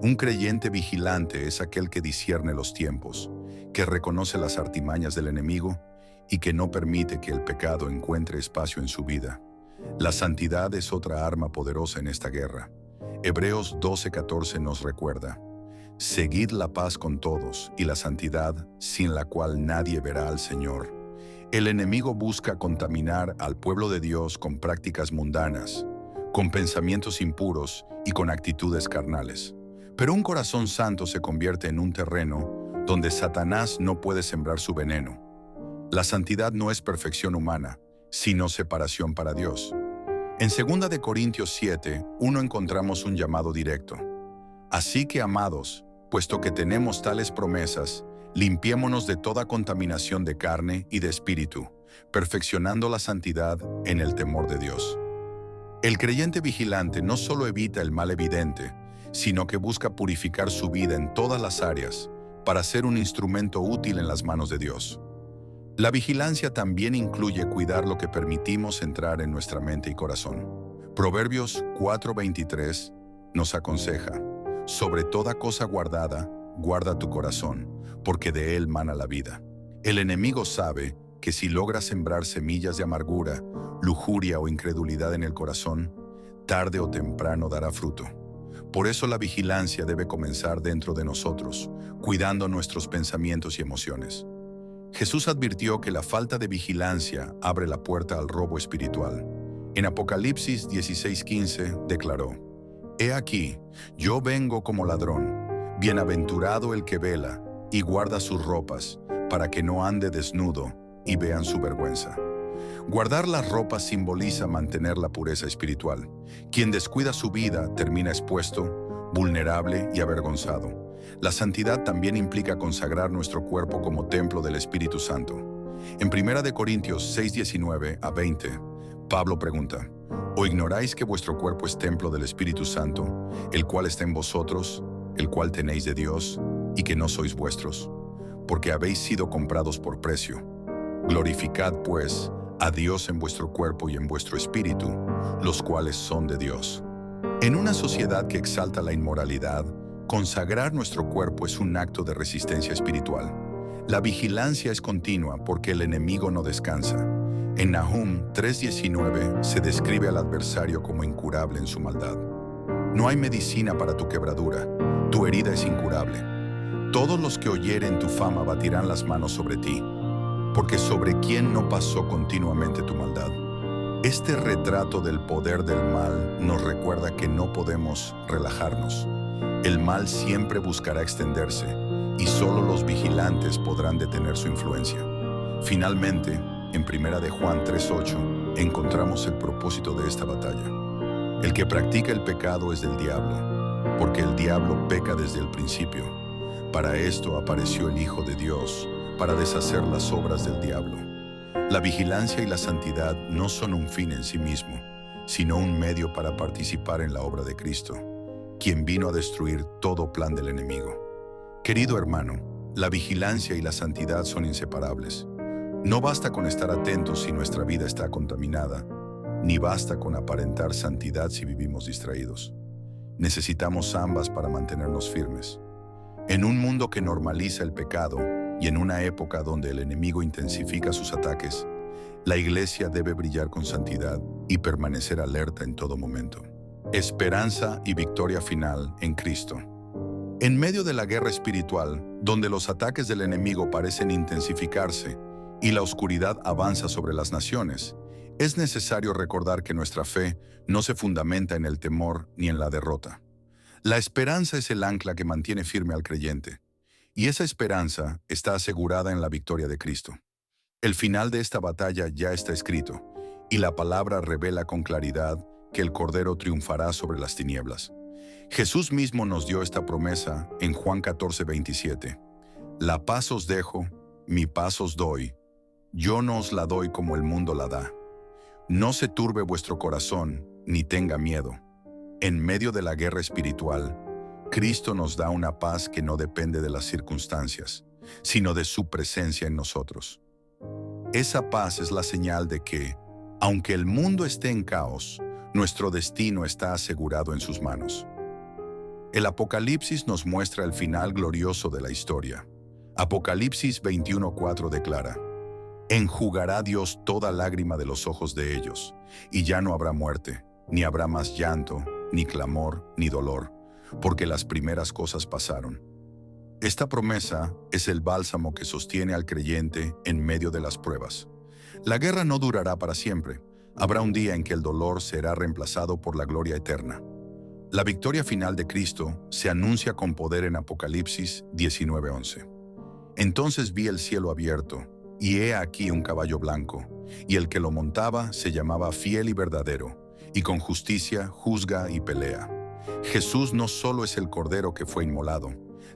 Un creyente vigilante es aquel que discierne los tiempos, que reconoce las artimañas del enemigo y que no permite que el pecado encuentre espacio en su vida. La santidad es otra arma poderosa en esta guerra. Hebreos 12:14 nos recuerda: seguid la paz con todos y la santidad, sin la cual nadie verá al Señor. El enemigo busca contaminar al pueblo de Dios con prácticas mundanas, con pensamientos impuros y con actitudes carnales. Pero un corazón santo se convierte en un terreno donde Satanás no puede sembrar su veneno. La santidad no es perfección humana, sino separación para Dios. En 2 de Corintios 7:1 encontramos un llamado directo. Así que, amados, puesto que tenemos tales promesas, limpiémonos de toda contaminación de carne y de espíritu, perfeccionando la santidad en el temor de Dios. El creyente vigilante no solo evita el mal evidente, sino que busca purificar su vida en todas las áreas para ser un instrumento útil en las manos de Dios. La vigilancia también incluye cuidar lo que permitimos entrar en nuestra mente y corazón. Proverbios 4:23 nos aconseja: sobre toda cosa guardada, guarda tu corazón, porque de él mana la vida. El enemigo sabe que si logra sembrar semillas de amargura, lujuria o incredulidad en el corazón, tarde o temprano dará fruto. Por eso la vigilancia debe comenzar dentro de nosotros, cuidando nuestros pensamientos y emociones. Jesús advirtió que la falta de vigilancia abre la puerta al robo espiritual. En Apocalipsis 16:15 declaró: He aquí, yo vengo como ladrón. Bienaventurado el que vela y guarda sus ropas, para que no ande desnudo y vean su vergüenza. Guardar las ropas simboliza mantener la pureza espiritual. Quien descuida su vida termina expuesto, vulnerable y avergonzado. La santidad también implica consagrar nuestro cuerpo como templo del Espíritu Santo. En 1 Corintios 6:19 a 20, Pablo pregunta: ¿O ignoráis que vuestro cuerpo es templo del Espíritu Santo, el cual está en vosotros, el cual tenéis de Dios, y que no sois vuestros? Porque habéis sido comprados por precio. Glorificad, pues, a Dios en vuestro cuerpo y en vuestro espíritu, los cuales son de Dios. En una sociedad que exalta la inmoralidad, consagrar nuestro cuerpo es un acto de resistencia espiritual. La vigilancia es continua porque el enemigo no descansa. En Nahum 3:19 se describe al adversario como incurable en su maldad. No hay medicina para tu quebradura, tu herida es incurable. Todos los que oyeren tu fama batirán las manos sobre ti, porque sobre quién no pasó continuamente tu maldad. Este retrato del poder del mal nos recuerda que no podemos relajarnos. El mal siempre buscará extenderse, y solo los vigilantes podrán detener su influencia. Finalmente, en 1 de Juan 3:8, encontramos el propósito de esta batalla. El que practica el pecado es del diablo, porque el diablo peca desde el principio. Para esto apareció el Hijo de Dios, para deshacer las obras del diablo. La vigilancia y la santidad no son un fin en sí mismo, sino un medio para participar en la obra de Cristo, quien vino a destruir todo plan del enemigo. Querido hermano, la vigilancia y la santidad son inseparables. No basta con estar atentos si nuestra vida está contaminada, ni basta con aparentar santidad si vivimos distraídos. Necesitamos ambas para mantenernos firmes. En un mundo que normaliza el pecado y en una época donde el enemigo intensifica sus ataques, la Iglesia debe brillar con santidad y permanecer alerta en todo momento. Esperanza y victoria final en Cristo. En medio de la guerra espiritual, donde los ataques del enemigo parecen intensificarse y la oscuridad avanza sobre las naciones, es necesario recordar que nuestra fe no se fundamenta en el temor ni en la derrota. La esperanza es el ancla que mantiene firme al creyente, y esa esperanza está asegurada en la victoria de Cristo. El final de esta batalla ya está escrito, y la palabra revela con claridad que el Cordero triunfará sobre las tinieblas. Jesús mismo nos dio esta promesa en Juan 14:27. La paz os dejo, mi paz os doy. Yo no os la doy como el mundo la da. No se turbe vuestro corazón, ni tenga miedo. En medio de la guerra espiritual, Cristo nos da una paz que no depende de las circunstancias, sino de su presencia en nosotros. Esa paz es la señal de que, aunque el mundo esté en caos, nuestro destino está asegurado en sus manos. El Apocalipsis nos muestra el final glorioso de la historia. Apocalipsis 21:4 declara: Enjugará Dios toda lágrima de los ojos de ellos, y ya no habrá muerte, ni habrá más llanto, ni clamor, ni dolor, porque las primeras cosas pasaron. Esta promesa es el bálsamo que sostiene al creyente en medio de las pruebas. La guerra no durará para siempre. Habrá un día en que el dolor será reemplazado por la gloria eterna. La victoria final de Cristo se anuncia con poder en Apocalipsis 19:11. Entonces vi el cielo abierto, y he aquí un caballo blanco, y el que lo montaba se llamaba Fiel y Verdadero, y con justicia juzga y pelea. Jesús no solo es el Cordero que fue inmolado,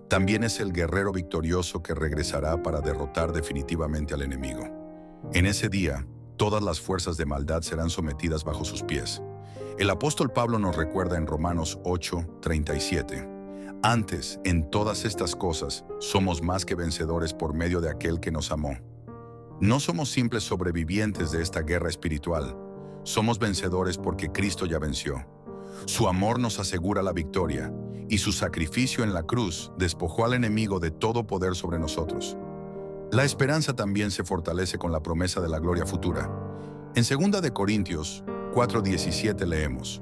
también es el guerrero victorioso que regresará para derrotar definitivamente al enemigo. En ese día, todas las fuerzas de maldad serán sometidas bajo sus pies. El apóstol Pablo nos recuerda en Romanos 8:37. Antes, en todas estas cosas, somos más que vencedores por medio de aquel que nos amó. No somos simples sobrevivientes de esta guerra espiritual. Somos vencedores porque Cristo ya venció. Su amor nos asegura la victoria, y su sacrificio en la cruz despojó al enemigo de todo poder sobre nosotros. La esperanza también se fortalece con la promesa de la gloria futura. En 2 de Corintios 4:17 leemos: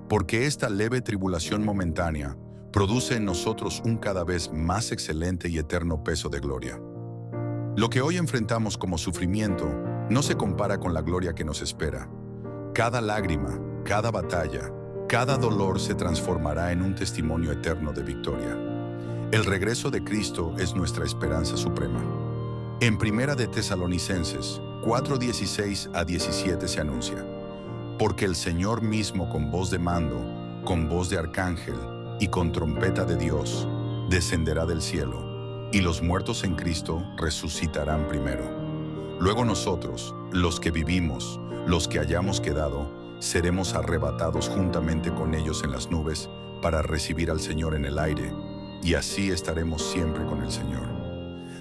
porque esta leve tribulación momentánea produce en nosotros un cada vez más excelente y eterno peso de gloria. Lo que hoy enfrentamos como sufrimiento no se compara con la gloria que nos espera. Cada lágrima, cada batalla, cada dolor se transformará en un testimonio eterno de victoria. El regreso de Cristo es nuestra esperanza suprema. En 1 de Tesalonicenses 4:16-17 se anuncia: porque el Señor mismo con voz de mando, con voz de arcángel y con trompeta de Dios, descenderá del cielo, y los muertos en Cristo resucitarán primero. Luego nosotros, los que vivimos, los que hayamos quedado, seremos arrebatados juntamente con ellos en las nubes para recibir al Señor en el aire, y así estaremos siempre con el Señor.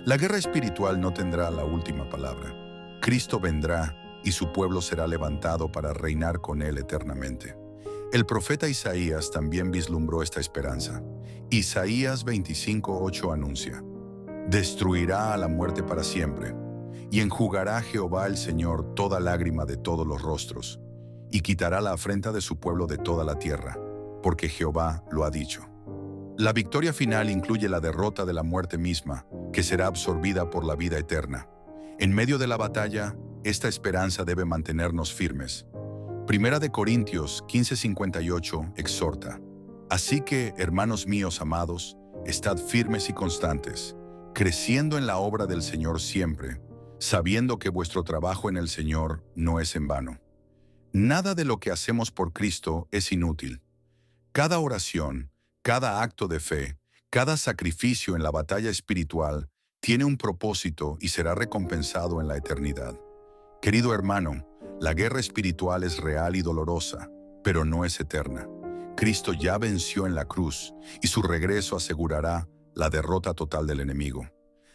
La guerra espiritual no tendrá la última palabra. Cristo vendrá y su pueblo será levantado para reinar con él eternamente. El profeta Isaías también vislumbró esta esperanza. Isaías 25:8 anuncia: destruirá a la muerte para siempre, y enjugará Jehová el Señor toda lágrima de todos los rostros, y quitará la afrenta de su pueblo de toda la tierra, porque Jehová lo ha dicho. La victoria final incluye la derrota de la muerte misma, que será absorbida por la vida eterna. En medio de la batalla, esta esperanza debe mantenernos firmes. 1 de Corintios 15:58 exhorta: así que, hermanos míos amados, estad firmes y constantes, creciendo en la obra del Señor siempre, sabiendo que vuestro trabajo en el Señor no es en vano. Nada de lo que hacemos por Cristo es inútil. Cada oración, cada acto de fe, cada sacrificio en la batalla espiritual tiene un propósito y será recompensado en la eternidad. Querido hermano, la guerra espiritual es real y dolorosa, pero no es eterna. Cristo ya venció en la cruz y su regreso asegurará la derrota total del enemigo.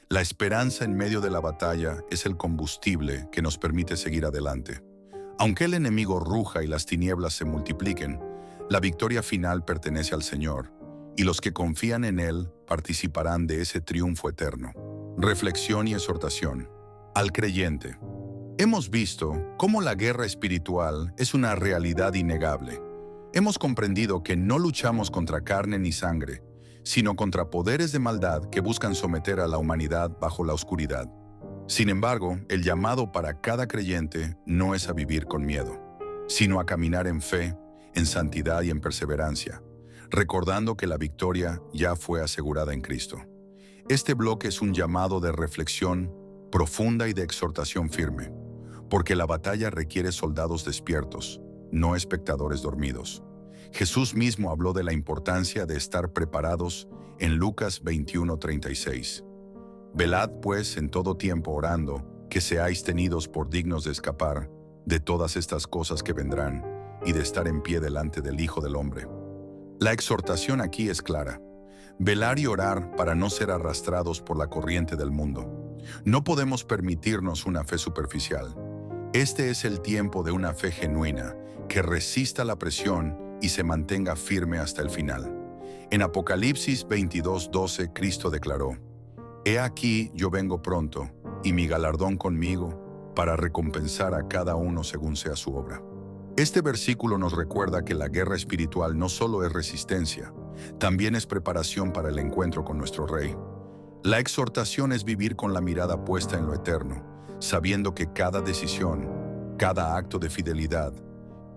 La esperanza en medio de la batalla es el combustible que nos permite seguir adelante. Aunque el enemigo ruja y las tinieblas se multipliquen, la victoria final pertenece al Señor, y los que confían en Él participarán de ese triunfo eterno. Reflexión y exhortación. Al creyente. Hemos visto cómo la guerra espiritual es una realidad innegable. Hemos comprendido que no luchamos contra carne ni sangre, sino contra poderes de maldad que buscan someter a la humanidad bajo la oscuridad. Sin embargo, el llamado para cada creyente no es a vivir con miedo, sino a caminar en fe, en santidad y en perseverancia, recordando que la victoria ya fue asegurada en Cristo. Este bloque es un llamado de reflexión profunda y de exhortación firme, porque la batalla requiere soldados despiertos, no espectadores dormidos. Jesús mismo habló de la importancia de estar preparados en Lucas 21:36. Velad pues en todo tiempo orando, que seáis tenidos por dignos de escapar de todas estas cosas que vendrán, y de estar en pie delante del Hijo del Hombre. La exhortación aquí es clara: velar y orar para no ser arrastrados por la corriente del mundo. No podemos permitirnos una fe superficial. Este es el tiempo de una fe genuina, que resista la presión y se mantenga firme hasta el final. En Apocalipsis 22:12, Cristo declaró: He aquí yo vengo pronto, y mi galardón conmigo, para recompensar a cada uno según sea su obra. Este versículo nos recuerda que la guerra espiritual no solo es resistencia, también es preparación para el encuentro con nuestro Rey. La exhortación es vivir con la mirada puesta en lo eterno, sabiendo que cada decisión, cada acto de fidelidad,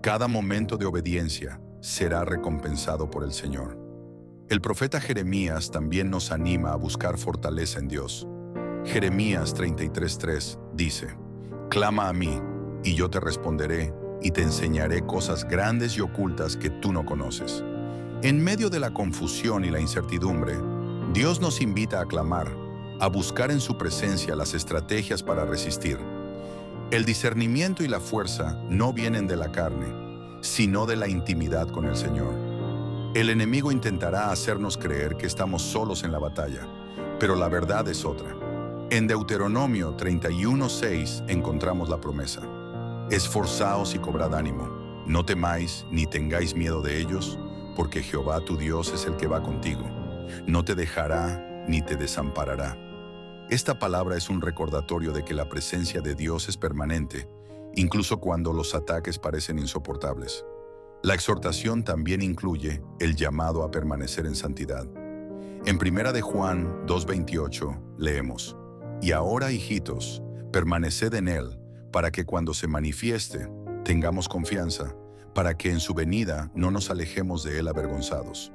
cada momento de obediencia será recompensado por el Señor. El profeta Jeremías también nos anima a buscar fortaleza en Dios. Jeremías 33:3 dice: Clama a mí, y yo te responderé, y te enseñaré cosas grandes y ocultas que tú no conoces. En medio de la confusión y la incertidumbre, Dios nos invita a clamar, a buscar en su presencia las estrategias para resistir. El discernimiento y la fuerza no vienen de la carne, sino de la intimidad con el Señor. El enemigo intentará hacernos creer que estamos solos en la batalla, pero la verdad es otra. En Deuteronomio 31:6 encontramos la promesa: esforzaos y cobrad ánimo, no temáis ni tengáis miedo de ellos, porque Jehová tu Dios es el que va contigo. No te dejará ni te desamparará. Esta palabra es un recordatorio de que la presencia de Dios es permanente, incluso cuando los ataques parecen insoportables. La exhortación también incluye el llamado a permanecer en santidad. En 1 de Juan 2:28 leemos: y ahora, hijitos, permaneced en Él, para que cuando se manifieste, tengamos confianza, para que en su venida no nos alejemos de Él avergonzados.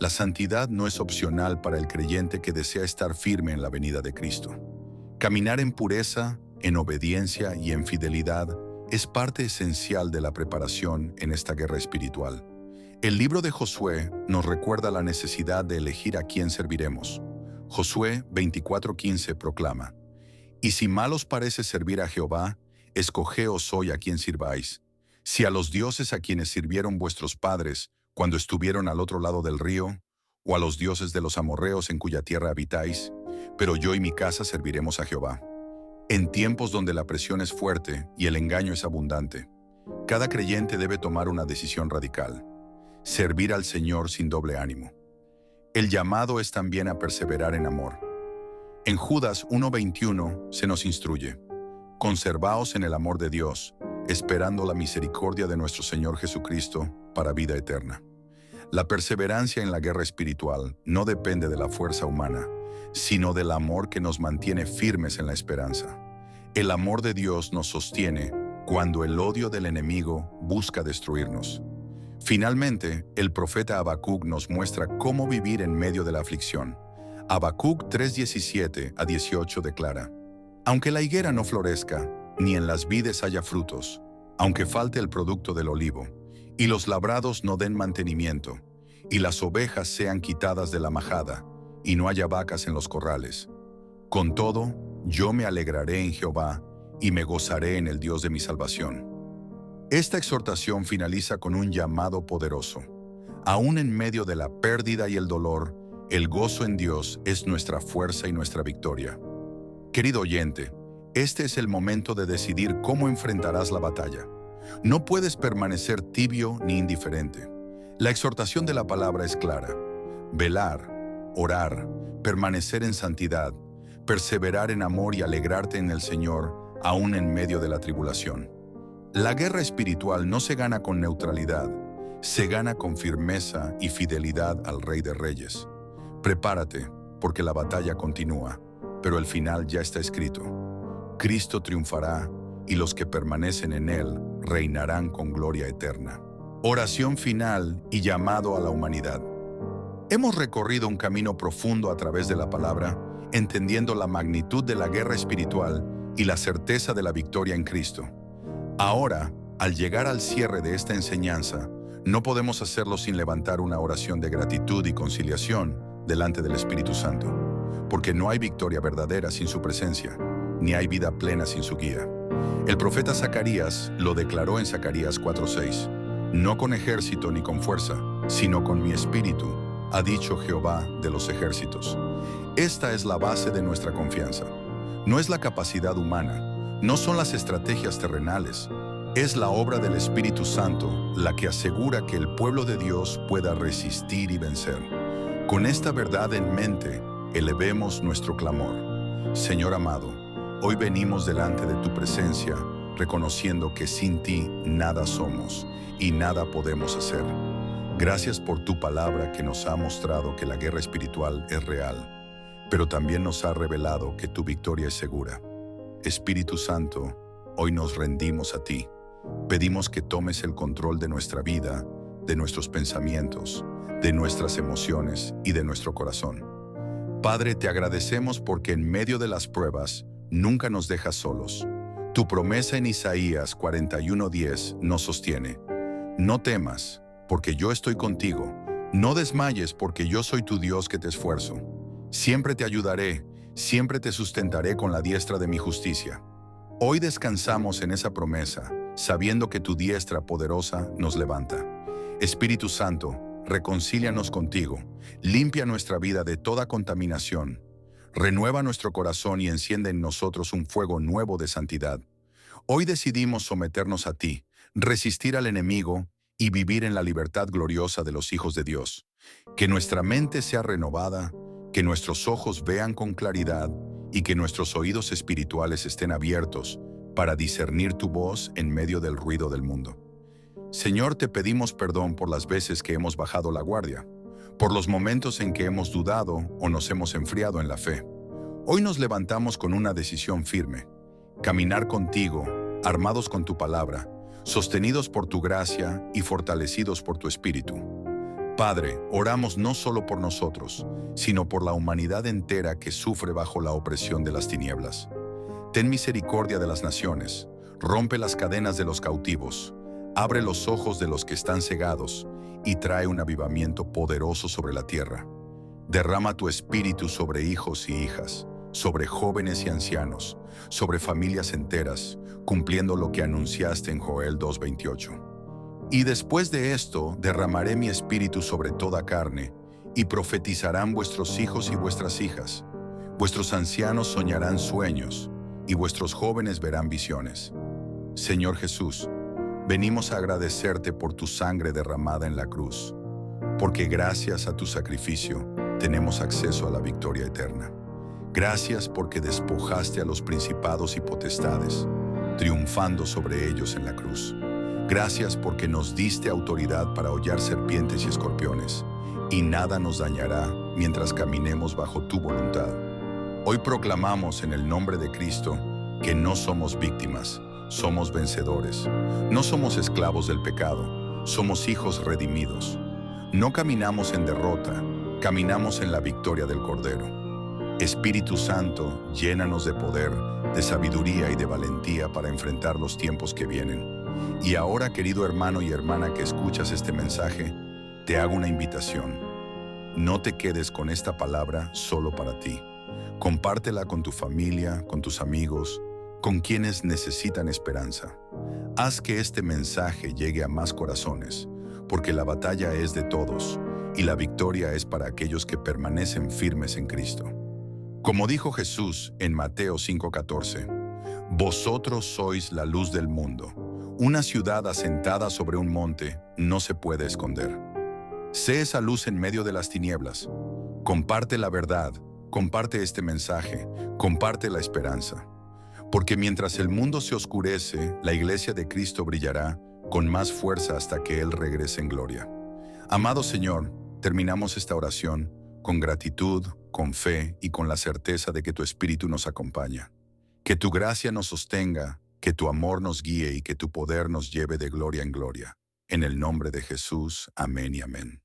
La santidad no es opcional para el creyente que desea estar firme en la venida de Cristo. Caminar en pureza, en obediencia y en fidelidad es parte esencial de la preparación en esta guerra espiritual. El libro de Josué nos recuerda la necesidad de elegir a quién serviremos. Josué 24:15 proclama: y si mal os parece servir a Jehová, escogeos hoy a quién sirváis. Si a los dioses a quienes sirvieron vuestros padres cuando estuvieron al otro lado del río, o a los dioses de los amorreos en cuya tierra habitáis, pero yo y mi casa serviremos a Jehová. En tiempos donde la presión es fuerte y el engaño es abundante, cada creyente debe tomar una decisión radical: servir al Señor sin doble ánimo. El llamado es también a perseverar en amor. En Judas 1:21 se nos instruye: conservaos en el amor de Dios, esperando la misericordia de nuestro Señor Jesucristo para vida eterna. La perseverancia en la guerra espiritual no depende de la fuerza humana, sino del amor que nos mantiene firmes en la esperanza. El amor de Dios nos sostiene cuando el odio del enemigo busca destruirnos. Finalmente, el profeta Habacuc nos muestra cómo vivir en medio de la aflicción. Habacuc 3:17-18 declara: aunque la higuera no florezca, ni en las vides haya frutos, aunque falte el producto del olivo, y los labrados no den mantenimiento, y las ovejas sean quitadas de la majada, y no haya vacas en los corrales. Con todo, yo me alegraré en Jehová, y me gozaré en el Dios de mi salvación. Esta exhortación finaliza con un llamado poderoso. Aún en medio de la pérdida y el dolor, el gozo en Dios es nuestra fuerza y nuestra victoria. Querido oyente, este es el momento de decidir cómo enfrentarás la batalla. No puedes permanecer tibio ni indiferente. La exhortación de la palabra es clara: velar, orar, permanecer en santidad, perseverar en amor y alegrarte en el Señor, aún en medio de la tribulación. La guerra espiritual no se gana con neutralidad, se gana con firmeza y fidelidad al Rey de Reyes. Prepárate, porque la batalla continúa, pero el final ya está escrito. Cristo triunfará, y los que permanecen en Él reinarán con gloria eterna. Oración final y llamado a la humanidad. Hemos recorrido un camino profundo a través de la palabra, entendiendo la magnitud de la guerra espiritual y la certeza de la victoria en Cristo. Ahora, al llegar al cierre de esta enseñanza, no podemos hacerlo sin levantar una oración de gratitud y conciliación delante del Espíritu Santo, porque no hay victoria verdadera sin su presencia, ni hay vida plena sin su guía. El profeta Zacarías lo declaró en Zacarías 4:6: no con ejército ni con fuerza, sino con mi espíritu, ha dicho Jehová de los ejércitos. Esta es la base de nuestra confianza. No es la capacidad humana, no son las estrategias terrenales, es la obra del Espíritu Santo la que asegura que el pueblo de Dios pueda resistir y vencer. Con esta verdad en mente, elevemos nuestro clamor. Señor amado, hoy venimos delante de tu presencia, reconociendo que sin ti nada somos y nada podemos hacer. Gracias por tu palabra que nos ha mostrado que la guerra espiritual es real, pero también nos ha revelado que tu victoria es segura. Espíritu Santo, hoy nos rendimos a ti. Pedimos que tomes el control de nuestra vida, de nuestros pensamientos, de nuestras emociones y de nuestro corazón. Padre, te agradecemos porque en medio de las pruebas nunca nos dejas solos. Tu promesa en Isaías 41:10 nos sostiene. No temas, porque yo estoy contigo. No desmayes, porque yo soy tu Dios que te esfuerzo. Siempre te ayudaré, siempre te sustentaré con la diestra de mi justicia. Hoy descansamos en esa promesa sabiendo que tu diestra poderosa nos levanta. Espíritu Santo, reconcílianos contigo, limpia nuestra vida de toda contaminación, renueva nuestro corazón y enciende en nosotros un fuego nuevo de santidad. Hoy decidimos someternos a ti, resistir al enemigo y vivir en la libertad gloriosa de los hijos de Dios. Que nuestra mente sea renovada, que nuestros ojos vean con claridad y que nuestros oídos espirituales estén abiertos para discernir tu voz en medio del ruido del mundo. Señor, te pedimos perdón por las veces que hemos bajado la guardia, por los momentos en que hemos dudado o nos hemos enfriado en la fe. Hoy nos levantamos con una decisión firme: caminar contigo, armados con tu palabra, sostenidos por tu gracia y fortalecidos por tu espíritu. Padre, oramos no solo por nosotros, sino por la humanidad entera que sufre bajo la opresión de las tinieblas. Ten misericordia de las naciones, rompe las cadenas de los cautivos, abre los ojos de los que están cegados y trae un avivamiento poderoso sobre la tierra. Derrama tu espíritu sobre hijos y hijas, sobre jóvenes y ancianos, sobre familias enteras, cumpliendo lo que anunciaste en Joel 2:28. Y después de esto derramaré mi espíritu sobre toda carne, y profetizarán vuestros hijos y vuestras hijas. Vuestros ancianos soñarán sueños, y vuestros jóvenes verán visiones. Señor Jesús, venimos a agradecerte por tu sangre derramada en la cruz, porque gracias a tu sacrificio tenemos acceso a la victoria eterna. Gracias porque despojaste a los principados y potestades, triunfando sobre ellos en la cruz. Gracias porque nos diste autoridad para hollar serpientes y escorpiones, y nada nos dañará mientras caminemos bajo tu voluntad. Hoy proclamamos en el nombre de Cristo que no somos víctimas, somos vencedores. No somos esclavos del pecado, somos hijos redimidos. No caminamos en derrota, caminamos en la victoria del Cordero. Espíritu Santo, llénanos de poder, de sabiduría y de valentía para enfrentar los tiempos que vienen. Y ahora, querido hermano y hermana que escuchas este mensaje, te hago una invitación. No te quedes con esta palabra solo para ti. Compártela con tu familia, con tus amigos, con quienes necesitan esperanza. Haz que este mensaje llegue a más corazones, porque la batalla es de todos y la victoria es para aquellos que permanecen firmes en Cristo. Como dijo Jesús en Mateo 5:14, vosotros sois la luz del mundo. Una ciudad asentada sobre un monte no se puede esconder. Sé esa luz en medio de las tinieblas. Comparte la verdad, comparte este mensaje, comparte la esperanza. Porque mientras el mundo se oscurece, la iglesia de Cristo brillará con más fuerza hasta que Él regrese en gloria. Amado Señor, terminamos esta oración con gratitud, con fe y con la certeza de que tu Espíritu nos acompaña. Que tu gracia nos sostenga, que tu amor nos guíe y que tu poder nos lleve de gloria en gloria. En el nombre de Jesús, amén y amén.